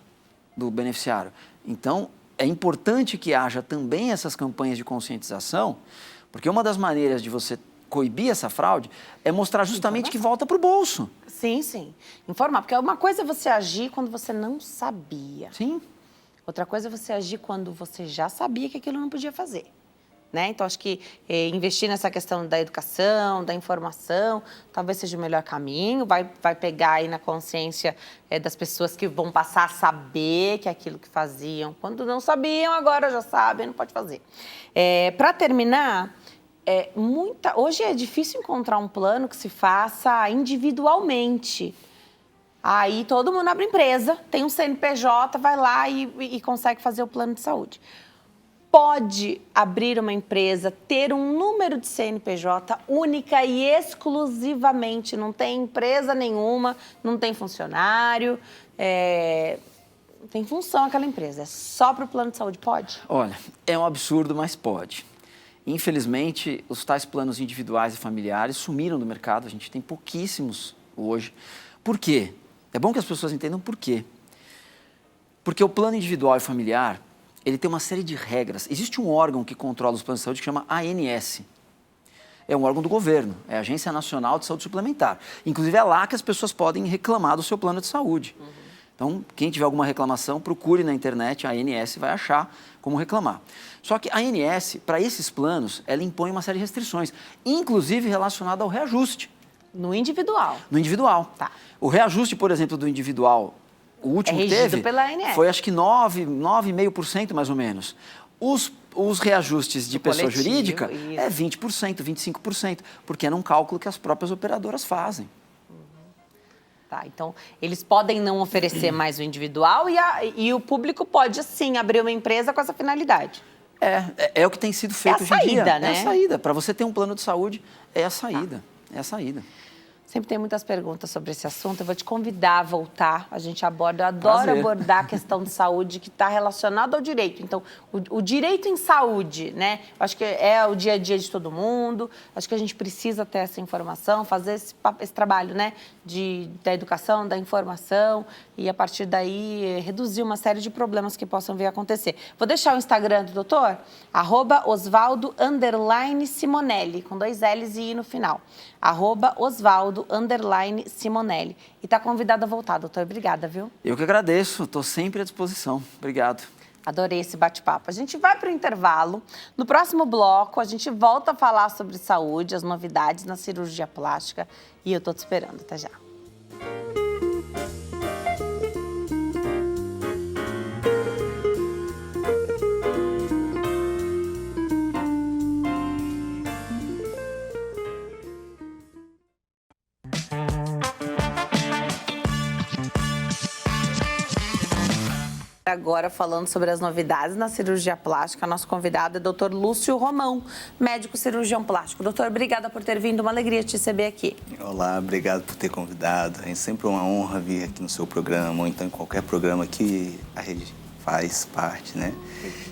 S4: do beneficiário. Então, é importante que haja também essas campanhas de conscientização, porque uma das maneiras de você coibir essa fraude é mostrar justamente que volta para o bolso.
S1: Sim, sim. Informar, porque uma coisa é você agir quando você não sabia.
S4: Sim.
S1: Outra coisa é você agir quando você já sabia que aquilo não podia fazer. Né? Então, acho que investir nessa questão da educação, da informação, talvez seja o melhor caminho. Vai pegar aí na consciência das pessoas que vão passar a saber que aquilo que faziam, quando não sabiam, agora já sabem, não pode fazer. Para terminar, hoje é difícil encontrar um plano que se faça individualmente. Aí todo mundo abre empresa, tem um CNPJ, vai lá e consegue fazer o plano de saúde. Pode abrir uma empresa, ter um número de CNPJ única e exclusivamente, não tem empresa nenhuma, não tem funcionário, não tem função aquela empresa, é só para o plano de saúde, pode?
S4: Olha, é um absurdo, mas pode. Infelizmente, os tais planos individuais e familiares sumiram do mercado, a gente tem pouquíssimos hoje. Por quê? É bom que as pessoas entendam por quê. Porque o plano individual e familiar, ele tem uma série de regras. Existe um órgão que controla os planos de saúde que chama ANS. É um órgão do governo, é a Agência Nacional de Saúde Suplementar. Inclusive, é lá que as pessoas podem reclamar do seu plano de saúde. Então, quem tiver alguma reclamação, procure na internet, a ANS vai achar como reclamar. Só que a ANS, para esses planos, ela impõe uma série de restrições, inclusive relacionada ao reajuste.
S1: No individual?
S4: No individual.
S1: Tá.
S4: O reajuste, por exemplo, do individual, o último que teve,
S1: pela ANS.
S4: foi acho que 9,5% mais ou menos. Os reajustes de pessoa jurídica é 20%, 25%, porque é num cálculo que as próprias operadoras fazem.
S1: Tá, então, eles podem não oferecer mais o individual e o público pode, sim, abrir uma empresa com essa finalidade.
S4: É o que tem sido feito hoje em dia.
S1: Saída, né?
S4: É a saída. Para você ter um plano de saúde, é a saída. Tá. É a saída.
S1: Sempre tem muitas perguntas sobre esse assunto. Eu vou te convidar a voltar. A gente aborda, eu adoro abordar a questão de saúde que está relacionada ao direito. Então, o direito em saúde, né? Eu acho que é o dia a dia de todo mundo. Acho que a gente precisa ter essa informação, fazer esse trabalho, né? Da educação, da informação e, a partir daí, reduzir uma série de problemas que possam vir a acontecer. Vou deixar o Instagram do doutor, @Osvaldo_Simonelli, com 2 L's e I no final. @Osvaldo_Simonelli. E está convidado a voltar, doutor. Obrigada, viu?
S4: Eu que agradeço, estou sempre à disposição. Obrigado.
S1: Adorei esse bate-papo. A gente vai para o intervalo. No próximo bloco, a gente volta a falar sobre saúde, as novidades na cirurgia plástica. E eu estou te esperando. Até já. Agora, falando sobre as novidades na cirurgia plástica, nosso convidado é o Dr. Lúcio Romão, médico cirurgião plástico. Doutor, obrigada por ter vindo, uma alegria te receber aqui.
S5: Olá, obrigado por ter convidado. É sempre uma honra vir aqui no seu programa, ou então em qualquer programa que a rede faz parte, né?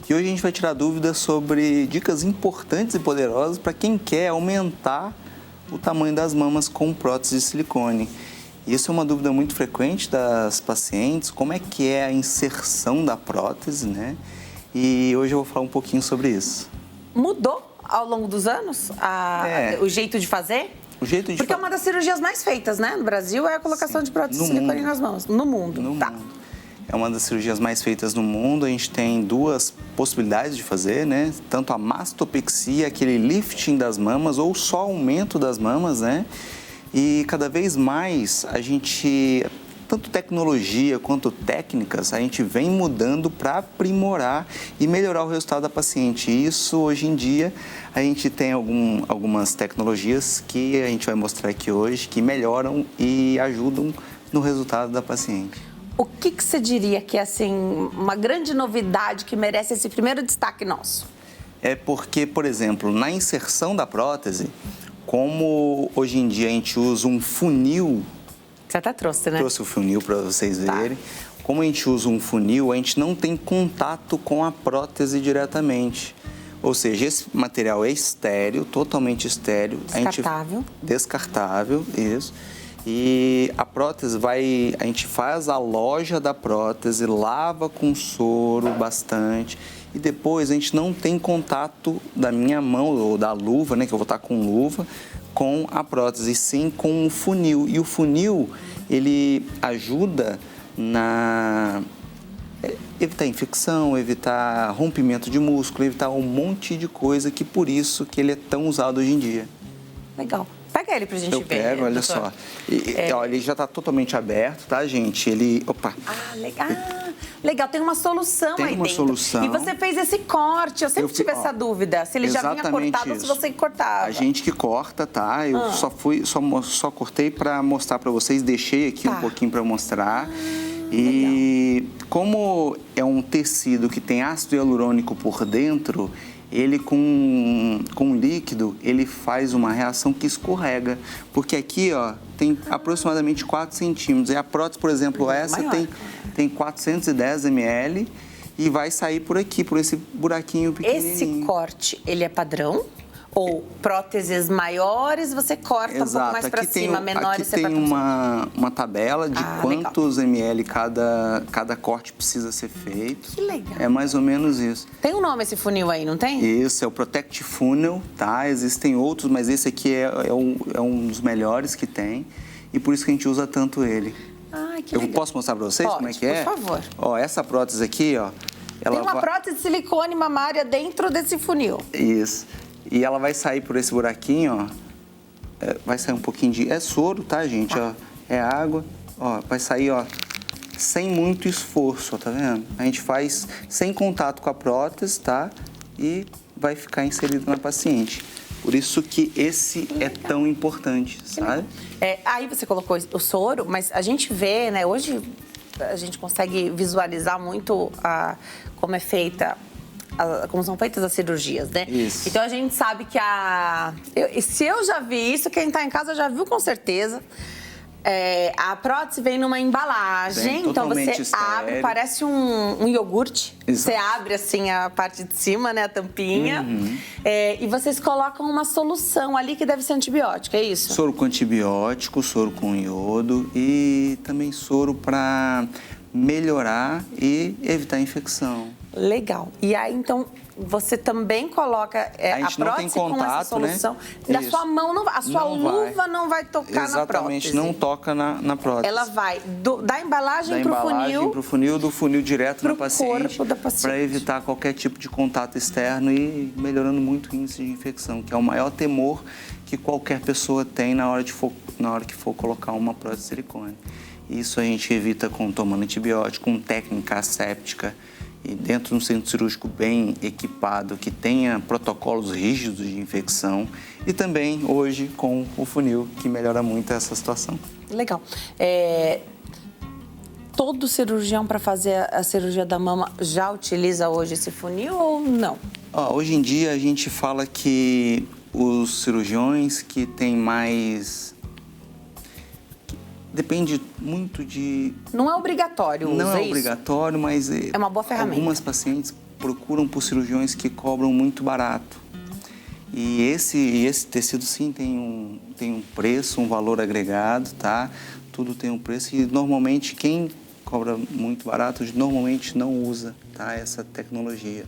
S5: E hoje a gente vai tirar dúvidas sobre dicas importantes e poderosas para quem quer aumentar o tamanho das mamas com prótese de silicone. Isso é uma dúvida muito frequente das pacientes, como é que é a inserção da prótese, né? E hoje eu vou falar um pouquinho sobre isso.
S1: Mudou ao longo dos anos o jeito de fazer?
S5: O jeito de
S1: Porque é uma das cirurgias mais feitas, né? No Brasil é a colocação de prótese de silicone nas mãos. No mundo.
S5: No mundo. É uma das cirurgias mais feitas no mundo. A gente tem 2 possibilidades de fazer, né? Tanto a mastopexia, aquele lifting das mamas, ou só aumento das mamas, né? E cada vez mais a gente, tanto tecnologia quanto técnicas, a gente vem mudando para aprimorar e melhorar o resultado da paciente. E isso, hoje em dia, a gente tem algumas tecnologias que a gente vai mostrar aqui hoje, que melhoram e ajudam no resultado da paciente.
S1: O que você diria que é, assim, uma grande novidade que merece esse primeiro destaque nosso?
S5: É porque, por exemplo, na inserção da prótese, como hoje em dia a gente usa um funil...
S1: Você até trouxe, né?
S5: Trouxe o funil para vocês verem. Como a gente usa um funil, a gente não tem contato com a prótese diretamente. Ou seja, esse material é estéril, totalmente estéril.
S1: Descartável.
S5: Descartável, isso. E a prótese a gente faz a loja da prótese, lava com soro bastante e depois a gente não tem contato da minha mão ou da luva, né, que eu vou estar com luva, com a prótese, e sim com o funil. E o funil, ele ajuda na evitar infecção, evitar rompimento de músculo, evitar um monte de coisa, que por isso que ele é tão usado hoje em dia.
S1: Legal. Pega ele pra gente ver.
S5: Eu pego, olha só. Ó, ele já está totalmente aberto, tá, gente? Opa.
S1: Ah, legal. Legal, tem uma solução
S5: Tem
S1: aí
S5: uma
S1: dentro.
S5: solução.
S1: E você fez esse corte, eu sempre tive essa dúvida, se ele já vinha
S5: Exatamente
S1: cortado ou se
S5: isso.
S1: você cortava.
S5: A gente que corta, tá? Eu só cortei para mostrar para vocês, deixei aqui um pouquinho para mostrar. E como é um tecido que tem ácido hialurônico por dentro, ele com líquido, ele faz uma reação que escorrega. Porque aqui, ó, tem aproximadamente 4 centímetros. E a prótese, por exemplo, essa tem 410 ml e vai sair por aqui, por esse buraquinho pequenininho.
S1: Esse corte, ele é padrão? Ou próteses maiores você corta um pouco mais para cima, menores você corta?
S5: Aqui tem uma tabela de quantos ml cada corte precisa ser feito.
S1: Que legal.
S5: É mais ou menos isso.
S1: Tem um nome esse funil aí, não tem?
S5: Isso, é o Protect Funnel, tá? Existem outros, mas esse aqui é um dos melhores que tem. E por isso que a gente usa tanto ele.
S1: Ai, que legal.
S5: Eu posso mostrar para vocês como é que é?
S1: Por favor.
S5: Ó, essa prótese aqui, ó.
S1: Tem uma prótese de silicone mamária dentro desse funil.
S5: Isso. E ela vai sair por esse buraquinho, ó. Vai sair um pouquinho de... É soro, tá, gente? Ó, é água. Ó, vai sair, ó, sem muito esforço, ó, tá vendo? A gente faz sem contato com a prótese, tá? E vai ficar inserido na paciente. Por isso que esse é tão importante, sabe?
S1: Aí você colocou o soro, mas a gente vê, né? Hoje a gente consegue visualizar muito como é feita... como são feitas as cirurgias, né?
S5: Isso.
S1: Então a gente sabe que se eu já vi isso, quem tá em casa já viu com certeza. A prótese vem numa embalagem, então você abre, parece um iogurte.
S5: Exato.
S1: Você abre assim a parte de cima, né, a tampinha, e vocês colocam uma solução ali que deve ser antibiótico, é isso?
S5: Soro com antibiótico, soro com iodo e também soro para melhorar e evitar infecção.
S1: Legal. E aí, então, você também coloca a prótese com essa solução.
S5: Né?
S1: Da sua mão, a sua luva não vai tocar na prótese.
S5: Exatamente, não toca na prótese.
S1: Ela vai da embalagem para o funil.
S5: Pro funil, do funil direto na paciente.
S1: Corpo da paciente.
S5: Para evitar qualquer tipo de contato externo e melhorando muito o índice de infecção, que é o maior temor que qualquer pessoa tem na hora que for colocar uma prótese de silicone. Isso a gente evita tomando antibiótico, com técnica asséptica. E dentro de um centro cirúrgico bem equipado, que tenha protocolos rígidos de infecção. E também, hoje, com o funil, que melhora muito essa situação.
S1: Legal. Todo cirurgião, para fazer a cirurgia da mama, já utiliza hoje esse funil ou não?
S5: Hoje em dia, a gente fala que os cirurgiões que têm mais... Depende muito de...
S1: Não é obrigatório usar isso?
S5: Não é obrigatório, mas...
S1: É uma boa ferramenta.
S5: Algumas pacientes procuram por cirurgiões que cobram muito barato. E esse tecido, sim, tem um preço, um valor agregado, tá? Tudo tem um preço e, normalmente, quem cobra muito barato, normalmente não usa, tá? Essa tecnologia.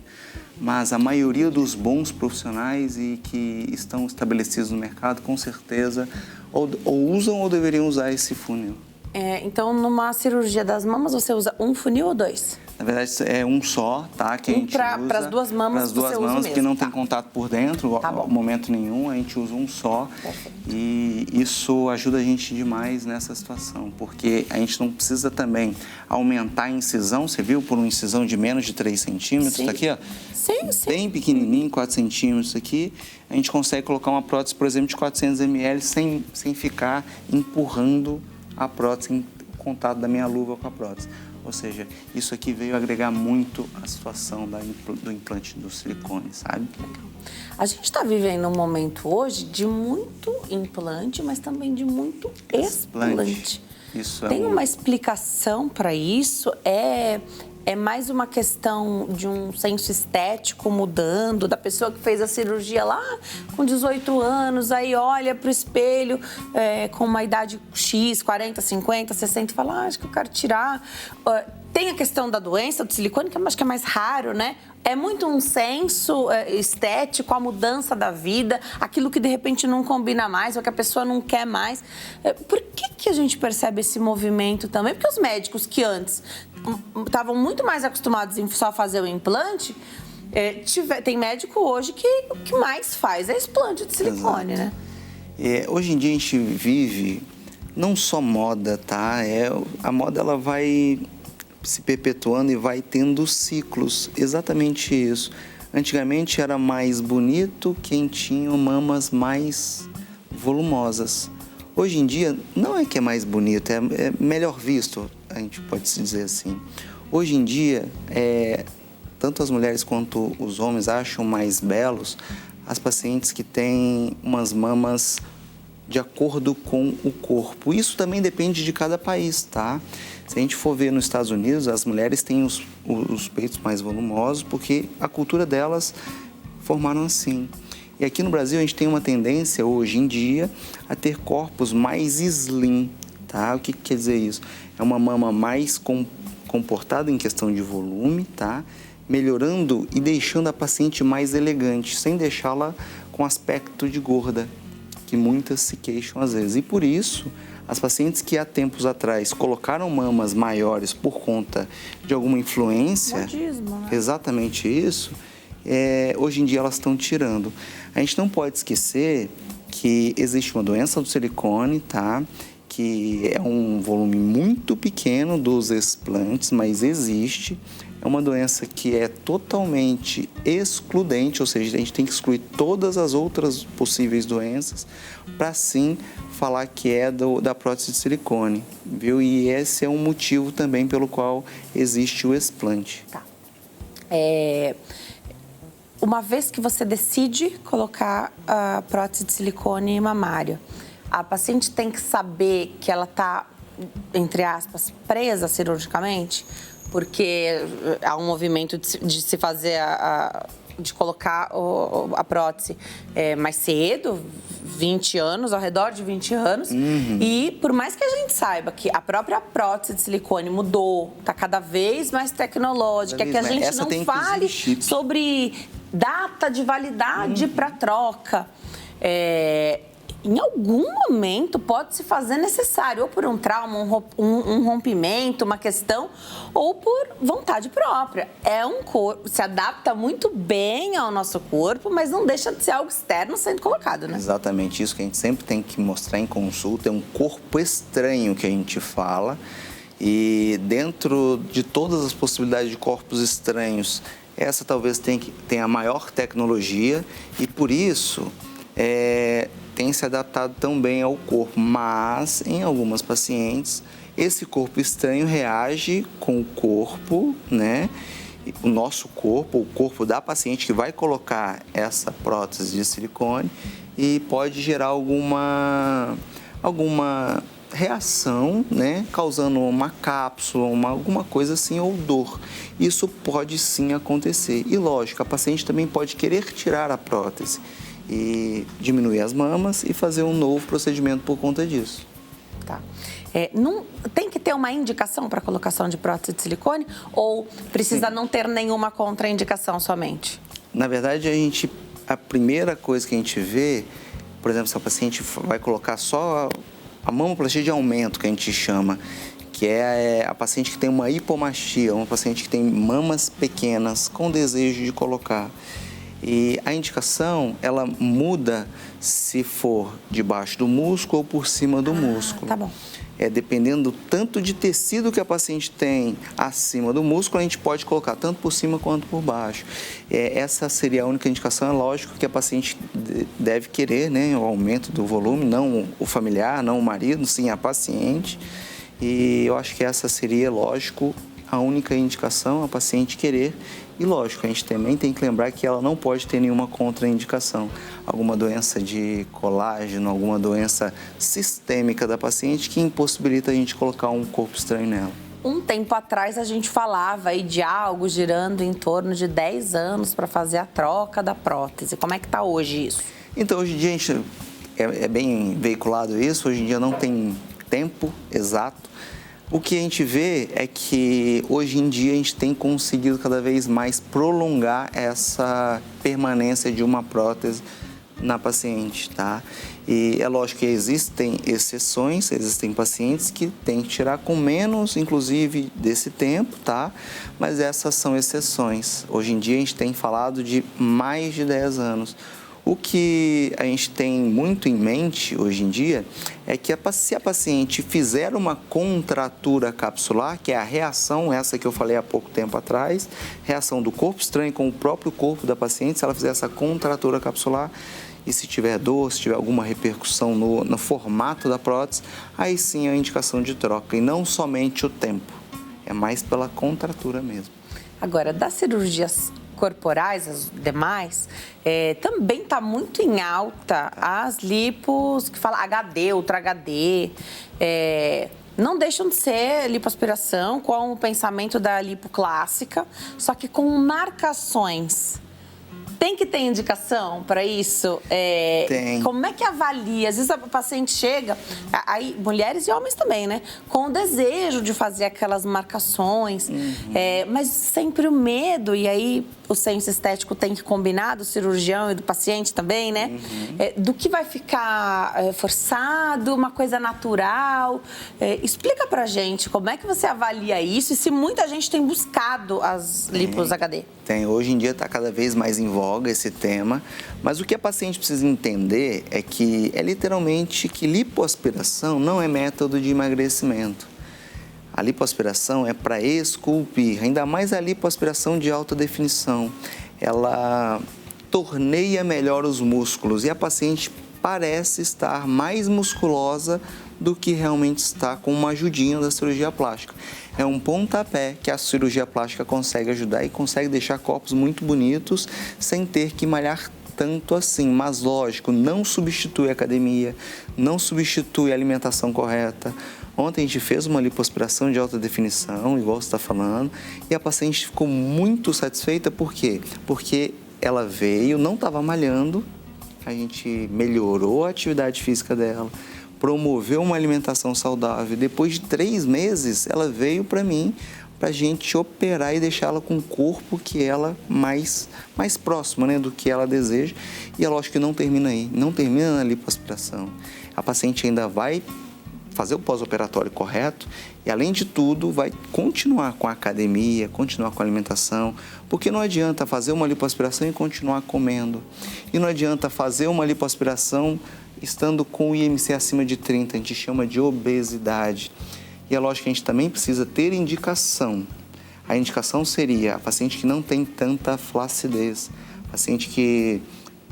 S5: Mas a maioria dos bons profissionais e que estão estabelecidos no mercado, com certeza, ou usam ou deveriam usar esse funil.
S1: Então, numa cirurgia das mamas, você usa um funil ou dois?
S5: Na verdade, é um só, tá? Que a gente usa.
S1: Para as duas mamas,
S5: Para as duas mamas, que não tem contato por dentro, momento nenhum, a gente usa um só.
S1: Perfeito.
S5: E isso ajuda a gente demais nessa situação, porque a gente não precisa também aumentar a incisão. Você viu por uma incisão de menos de 3 centímetros?
S1: Sim.
S5: Tá aqui, ó.
S1: Sim.
S5: Bem pequenininho, 4 centímetros aqui. A gente consegue colocar uma prótese, por exemplo, de 400 ml sem ficar empurrando a prótese em contato da minha luva com a prótese. Ou seja, isso aqui veio agregar muito a situação do implante do silicone, sabe?
S1: A gente está vivendo um momento hoje de muito implante, mas também de muito explante.
S5: Isso
S1: Tem uma explicação para isso? é mais uma questão de um senso estético mudando, da pessoa que fez a cirurgia lá com 18 anos, aí olha para o espelho com uma idade X, 40, 50, 60 e fala, acho que eu quero tirar. Tem a questão da doença, do silicone, que eu acho que é mais raro, né? É muito um senso estético, a mudança da vida, aquilo que de repente não combina mais, ou que a pessoa não quer mais. Por que a gente percebe esse movimento também? Porque os médicos que antes estavam muito mais acostumados em só fazer o implante, tem médico hoje que o que mais faz é explante de silicone, né?
S5: Hoje em dia a gente vive não só moda, tá? A moda ela vai se perpetuando e vai tendo ciclos, exatamente isso. Antigamente era mais bonito quem tinha mamas mais volumosas. Hoje em dia não é que é mais bonito, é melhor visto, a gente pode se dizer assim. Hoje em dia, tanto as mulheres quanto os homens acham mais belos as pacientes que têm umas mamas de acordo com o corpo. Isso também depende de cada país, tá? Se a gente for ver nos Estados Unidos, as mulheres têm os peitos mais volumosos porque a cultura delas formaram assim. E aqui no Brasil a gente tem uma tendência hoje em dia a ter corpos mais slim, tá? O que quer dizer isso? É uma mama mais comportada em questão de volume, tá? Melhorando e deixando a paciente mais elegante, sem deixá-la com aspecto de gorda, que muitas se queixam às vezes. E por isso, as pacientes que há tempos atrás colocaram mamas maiores por conta de alguma influência,
S1: modismo, né?
S5: Exatamente isso, hoje em dia elas estão tirando. A gente não pode esquecer que existe uma doença do silicone, tá? Que é um volume muito pequeno dos explantes, mas existe. É uma doença que é totalmente excludente, ou seja, a gente tem que excluir todas as outras possíveis doenças para sim falar que é da prótese de silicone, viu? E esse é um motivo também pelo qual existe o explante.
S1: Tá. Uma vez que você decide colocar a prótese de silicone mamário, a paciente tem que saber que ela está, entre aspas, presa cirurgicamente, porque há um movimento de se fazer de colocar a prótese mais cedo, 20 anos, ao redor de 20 anos. Uhum. E por mais que a gente saiba que a própria prótese de silicone mudou, está cada vez mais tecnológica, que a gente não fale sobre data de validade para troca. Em algum momento pode se fazer necessário, ou por um trauma, um rompimento, uma questão, ou por vontade própria. É um corpo, se adapta muito bem ao nosso corpo, mas não deixa de ser algo externo sendo colocado, né?
S5: Exatamente isso que a gente sempre tem que mostrar em consulta, é um corpo estranho que a gente fala, e dentro de todas as possibilidades de corpos estranhos, essa talvez tenha a maior tecnologia, e por isso tem se adaptado tão bem ao corpo, mas em algumas pacientes esse corpo estranho reage com o corpo, né? O nosso corpo, o corpo da paciente que vai colocar essa prótese de silicone e pode gerar alguma reação, né? Causando uma cápsula, alguma coisa assim, ou dor. Isso pode sim acontecer. E lógico, a paciente também pode querer tirar a prótese e diminuir as mamas e fazer um novo procedimento por conta disso.
S1: Tá. Não, tem que ter uma indicação para colocação de prótese de silicone ou precisa não ter nenhuma contraindicação somente?
S5: Na verdade, a primeira coisa que a gente vê, por exemplo, se a paciente vai colocar só a mamoplastia de aumento, que a gente chama, que é a paciente que tem uma hipomastia, uma paciente que tem mamas pequenas com desejo de colocar. E a indicação, ela muda se for debaixo do músculo ou por cima do músculo.
S1: Tá bom.
S5: Dependendo do tanto de tecido que a paciente tem acima do músculo, a gente pode colocar tanto por cima quanto por baixo. Essa seria a única indicação. É lógico que a paciente deve querer, né, o aumento do volume, não o familiar, não o marido, sim a paciente. E eu acho que essa seria, lógico, a única indicação, a paciente querer. E lógico, a gente também tem que lembrar que ela não pode ter nenhuma contraindicação. Alguma doença de colágeno, alguma doença sistêmica da paciente que impossibilita a gente colocar um corpo estranho nela.
S1: Um tempo atrás a gente falava aí de algo girando em torno de 10 anos para fazer a troca da prótese. Como é que está hoje isso?
S5: Então, hoje em dia, a gente é bem veiculado isso, hoje em dia não tem tempo exato. O que a gente vê é que hoje em dia a gente tem conseguido cada vez mais prolongar essa permanência de uma prótese na paciente, tá? E é lógico que existem exceções, existem pacientes que têm que tirar com menos, inclusive, desse tempo, tá? Mas essas são exceções. Hoje em dia a gente tem falado de mais de 10 anos. O que a gente tem muito em mente hoje em dia é que se a paciente fizer uma contratura capsular, que é a reação, essa que eu falei há pouco tempo atrás, reação do corpo estranho com o próprio corpo da paciente, se ela fizer essa contratura capsular, e se tiver dor, se tiver alguma repercussão no formato da prótese, aí sim é a indicação de troca, e não somente o tempo, é mais pela contratura mesmo.
S1: Agora, das cirurgias corporais, as demais, também está muito em alta as lipos, que fala HD, Ultra HD, não deixam de ser lipoaspiração com o pensamento da lipo clássica, só que com marcações. Tem que ter indicação para isso?
S5: Tem.
S1: Como é que avalia? Às vezes a paciente chega, aí mulheres e homens também, né? Com o desejo de fazer aquelas marcações, mas sempre o medo, e aí o senso estético tem que combinar do cirurgião e do paciente também, né? Do que vai ficar forçado, uma coisa natural. Explica pra gente como é que você avalia isso e se muita gente tem buscado as lipos HD.
S5: Tem, hoje em dia está cada vez mais em voga esse tema, mas o que a paciente precisa entender é que literalmente que lipoaspiração não é método de emagrecimento. A lipoaspiração é para esculpir, ainda mais a lipoaspiração de alta definição. Ela torneia melhor os músculos e a paciente parece estar mais musculosa do que realmente está com uma ajudinha da cirurgia plástica. É um pontapé que a cirurgia plástica consegue ajudar e consegue deixar corpos muito bonitos sem ter que malhar tanto assim. Mas, lógico, não substitui a academia, não substitui a alimentação correta. Ontem a gente fez uma lipoaspiração de alta definição, igual você está falando, e a paciente ficou muito satisfeita. Por quê? Porque ela veio, não estava malhando, a gente melhorou a atividade física dela, promoveu uma alimentação saudável. Depois de 3 meses, ela veio para mim, para a gente operar e deixá-la com o corpo que ela mais próximo, né, do que ela deseja. E é lógico que não termina aí, não termina na lipoaspiração. A paciente ainda vai fazer o pós-operatório correto e, além de tudo, vai continuar com a academia, continuar com a alimentação, porque não adianta fazer uma lipoaspiração e continuar comendo. E não adianta fazer uma lipoaspiração estando com o IMC acima de 30, a gente chama de obesidade. E é lógico que a gente também precisa ter indicação. A indicação seria a paciente que não tem tanta flacidez, paciente que,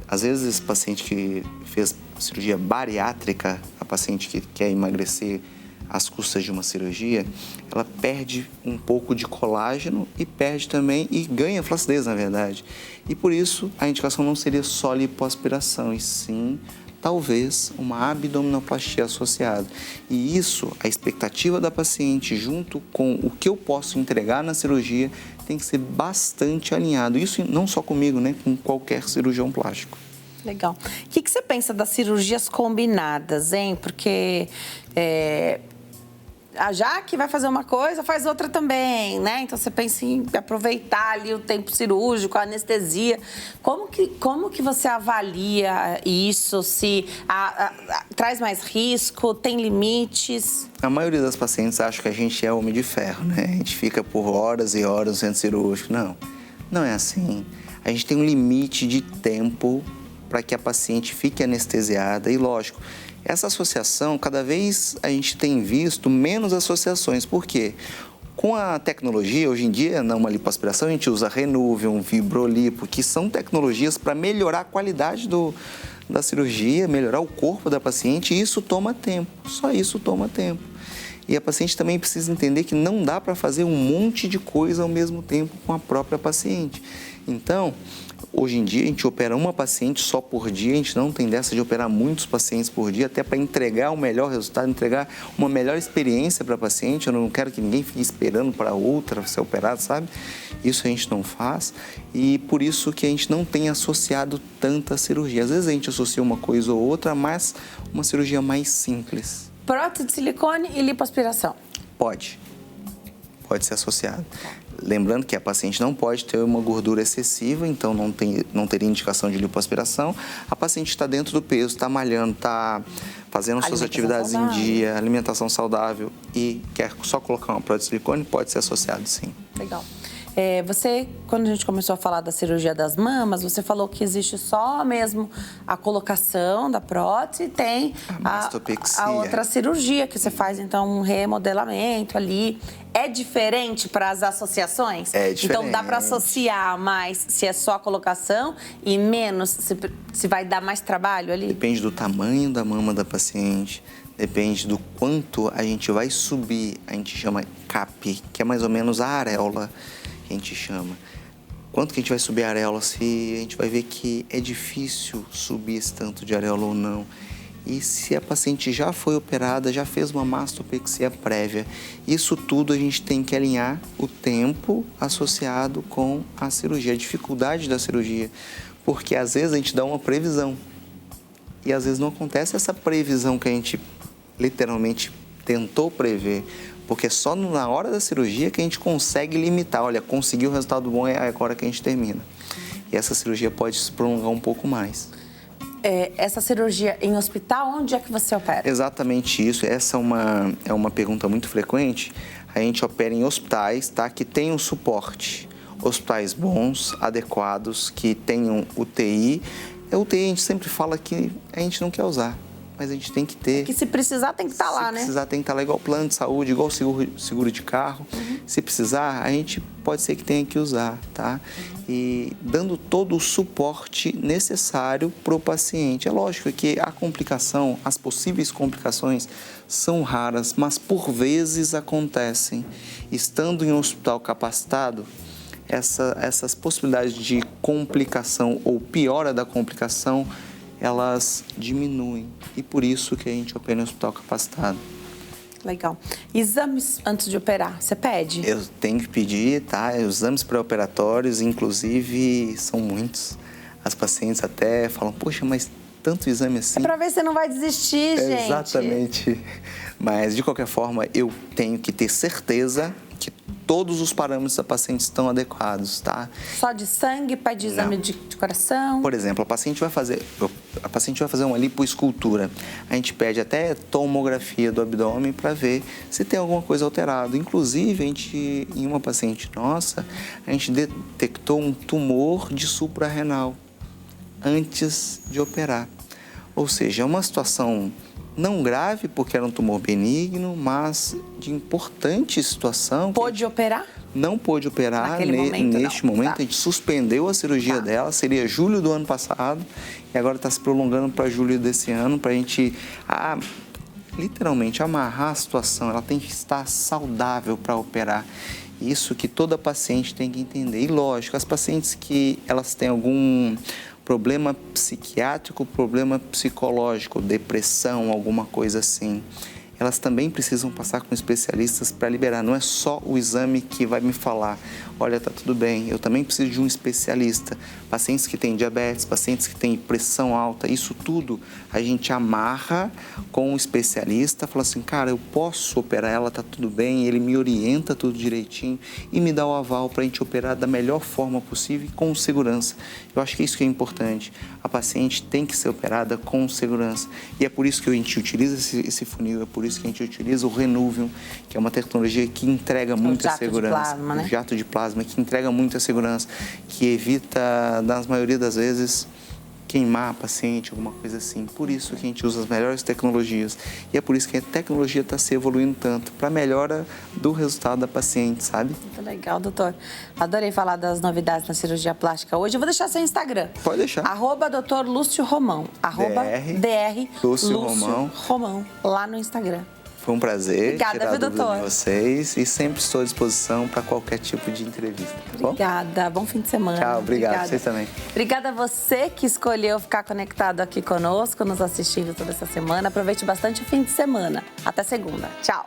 S5: às vezes, paciente que fez cirurgia bariátrica, a paciente que quer emagrecer às custas de uma cirurgia, ela perde um pouco de colágeno e perde também e ganha flacidez, na verdade. E por isso a indicação não seria só lipoaspiração, e sim talvez uma abdominoplastia associada. E isso, a expectativa da paciente junto com o que eu posso entregar na cirurgia tem que ser bastante alinhado. Isso não só comigo, né? Com qualquer cirurgião plástico.
S1: Legal. O que você pensa das cirurgias combinadas, hein? Porque já que vai fazer uma coisa, faz outra também, né? Então você pensa em aproveitar ali o tempo cirúrgico, a anestesia. Como que você avalia isso? Se traz mais risco, tem limites?
S5: A maioria das pacientes acha que a gente é homem de ferro, né? A gente fica por horas e horas no centro cirúrgico. Não é assim. A gente tem um limite de tempo para que a paciente fique anestesiada e, lógico, essa associação, cada vez a gente tem visto menos associações. Por quê? Com a tecnologia, hoje em dia, numa lipoaspiração, a gente usa Renuvium, Vibrolipo, que são tecnologias para melhorar a qualidade da cirurgia, melhorar o corpo da paciente, e isso toma tempo, só isso toma tempo. E a paciente também precisa entender que não dá para fazer um monte de coisa ao mesmo tempo com a própria paciente. Então, Hoje em dia, a gente opera uma paciente só por dia, a gente não tem dessa de operar muitos pacientes por dia, até para entregar o melhor resultado, entregar uma melhor experiência para a paciente. Eu não quero que ninguém fique esperando para outra ser operado, sabe? Isso a gente não faz e por isso que a gente não tem associado tanta cirurgia. Às vezes a gente associa uma coisa ou outra, mas uma cirurgia mais simples.
S1: Prótese de silicone e lipoaspiração.
S5: Pode ser associado. Lembrando que a paciente não pode ter uma gordura excessiva, então não teria indicação de lipoaspiração. A paciente está dentro do peso, está malhando, está fazendo suas atividades em dia, alimentação saudável e quer só colocar uma prótese de silicone, pode ser associado sim.
S1: Legal. Você, quando a gente começou a falar da cirurgia das mamas, você falou que existe só mesmo a colocação da prótese e tem a outra cirurgia que você faz, então, um remodelamento ali. É diferente para as associações?
S5: É diferente.
S1: Então, dá para associar mais se é só a colocação e menos se vai dar mais trabalho ali?
S5: Depende do tamanho da mama da paciente, depende do quanto a gente vai subir, a gente chama CAP, que é mais ou menos a areola. A gente chama. Quanto que a gente vai subir a areola, se a gente vai ver que é difícil subir esse tanto de areola ou não. E se a paciente já foi operada, já fez uma mastopexia prévia. Isso tudo a gente tem que alinhar o tempo associado com a cirurgia, a dificuldade da cirurgia. Porque às vezes a gente dá uma previsão e às vezes não acontece essa previsão que a gente literalmente tentou prever. Porque só na hora da cirurgia que a gente consegue limitar. Olha, conseguiu o resultado bom, é agora que a gente termina. E essa cirurgia pode se prolongar um pouco mais.
S1: Essa cirurgia em hospital, onde é que você opera?
S5: Exatamente isso. Essa é uma pergunta muito frequente. A gente opera em hospitais, tá? Que tenham suporte. Hospitais bons, adequados, que tenham UTI. A UTI a gente sempre fala que a gente não quer usar. Mas a gente tem que ter...
S1: Que se precisar tem que estar lá, né?
S5: Se precisar tem que estar lá, igual plano de saúde, igual seguro de carro. Se precisar, a gente pode ser que tenha que usar, tá? E dando todo o suporte necessário para o paciente. É lógico que a complicação, as possíveis complicações são raras, mas por vezes acontecem. Estando em um hospital capacitado, essas possibilidades de complicação ou piora da complicação, elas diminuem e por isso que a gente opera em hospital capacitado.
S1: Legal. Exames antes de operar, você pede?
S5: Eu tenho que pedir, tá? Exames pré-operatórios, inclusive, são muitos. As pacientes até falam, poxa, mas tanto exame assim...
S1: É pra ver se você não vai desistir, gente.
S5: Exatamente. Mas, de qualquer forma, eu tenho que ter certeza que todos os parâmetros da paciente estão adequados, tá?
S1: Só de sangue, pede exame de coração?
S5: Por exemplo, a paciente vai fazer uma lipoescultura. A gente pede até tomografia do abdômen para ver se tem alguma coisa alterada. Inclusive, em uma paciente nossa, a gente detectou um tumor de suprarrenal antes de operar. Ou seja, é uma situação não grave, porque era um tumor benigno, mas de importante situação.
S1: Pôde operar?
S5: Não pôde operar neste momento.
S1: Tá.
S5: A gente suspendeu a cirurgia dela, seria julho do ano passado, e agora está se prolongando para julho desse ano, para a gente, literalmente, amarrar a situação. Ela tem que estar saudável para operar. Isso que toda paciente tem que entender. E lógico, as pacientes que elas têm algum problema psiquiátrico, problema psicológico, depressão, alguma coisa assim, elas também precisam passar com especialistas para liberar. Não é só o exame que vai me falar, olha, tá tudo bem, eu também preciso de um especialista. Pacientes que têm diabetes, pacientes que têm pressão alta, isso tudo a gente amarra com um especialista, fala assim, cara, eu posso operar ela, tá tudo bem, ele me orienta tudo direitinho e me dá o aval para a gente operar da melhor forma possível e com segurança. Eu acho que isso que é importante. A paciente tem que ser operada com segurança. E é por isso que a gente utiliza esse funil, é por isso que a gente utiliza o Renuvium, que é uma tecnologia que entrega muita segurança.
S1: De plasma, né?
S5: O jato de plasma, que entrega muita segurança, que evita, na maioria das vezes, queimar a paciente, alguma coisa assim. Por isso que a gente usa as melhores tecnologias. E é por isso que a tecnologia está se evoluindo tanto, para a melhora do resultado da paciente, sabe?
S1: Muito legal, doutor. Adorei falar das novidades na cirurgia plástica hoje. Eu vou deixar seu Instagram.
S5: Pode deixar.
S1: @Dr. Lúcio Romão. @Dr. Lúcio Romão, lá no Instagram.
S5: Foi um prazer
S1: Obrigada,
S5: tirar a
S1: viu,
S5: dúvida
S1: doutor?
S5: de vocês e sempre estou à disposição para qualquer tipo de entrevista. Tá bom?
S1: Obrigada, bom fim de semana.
S5: Tchau, obrigado.
S1: Obrigada.
S5: Vocês também.
S1: Obrigada a você que escolheu ficar conectado aqui conosco, nos assistindo toda essa semana. Aproveite bastante o fim de semana. Até segunda. Tchau.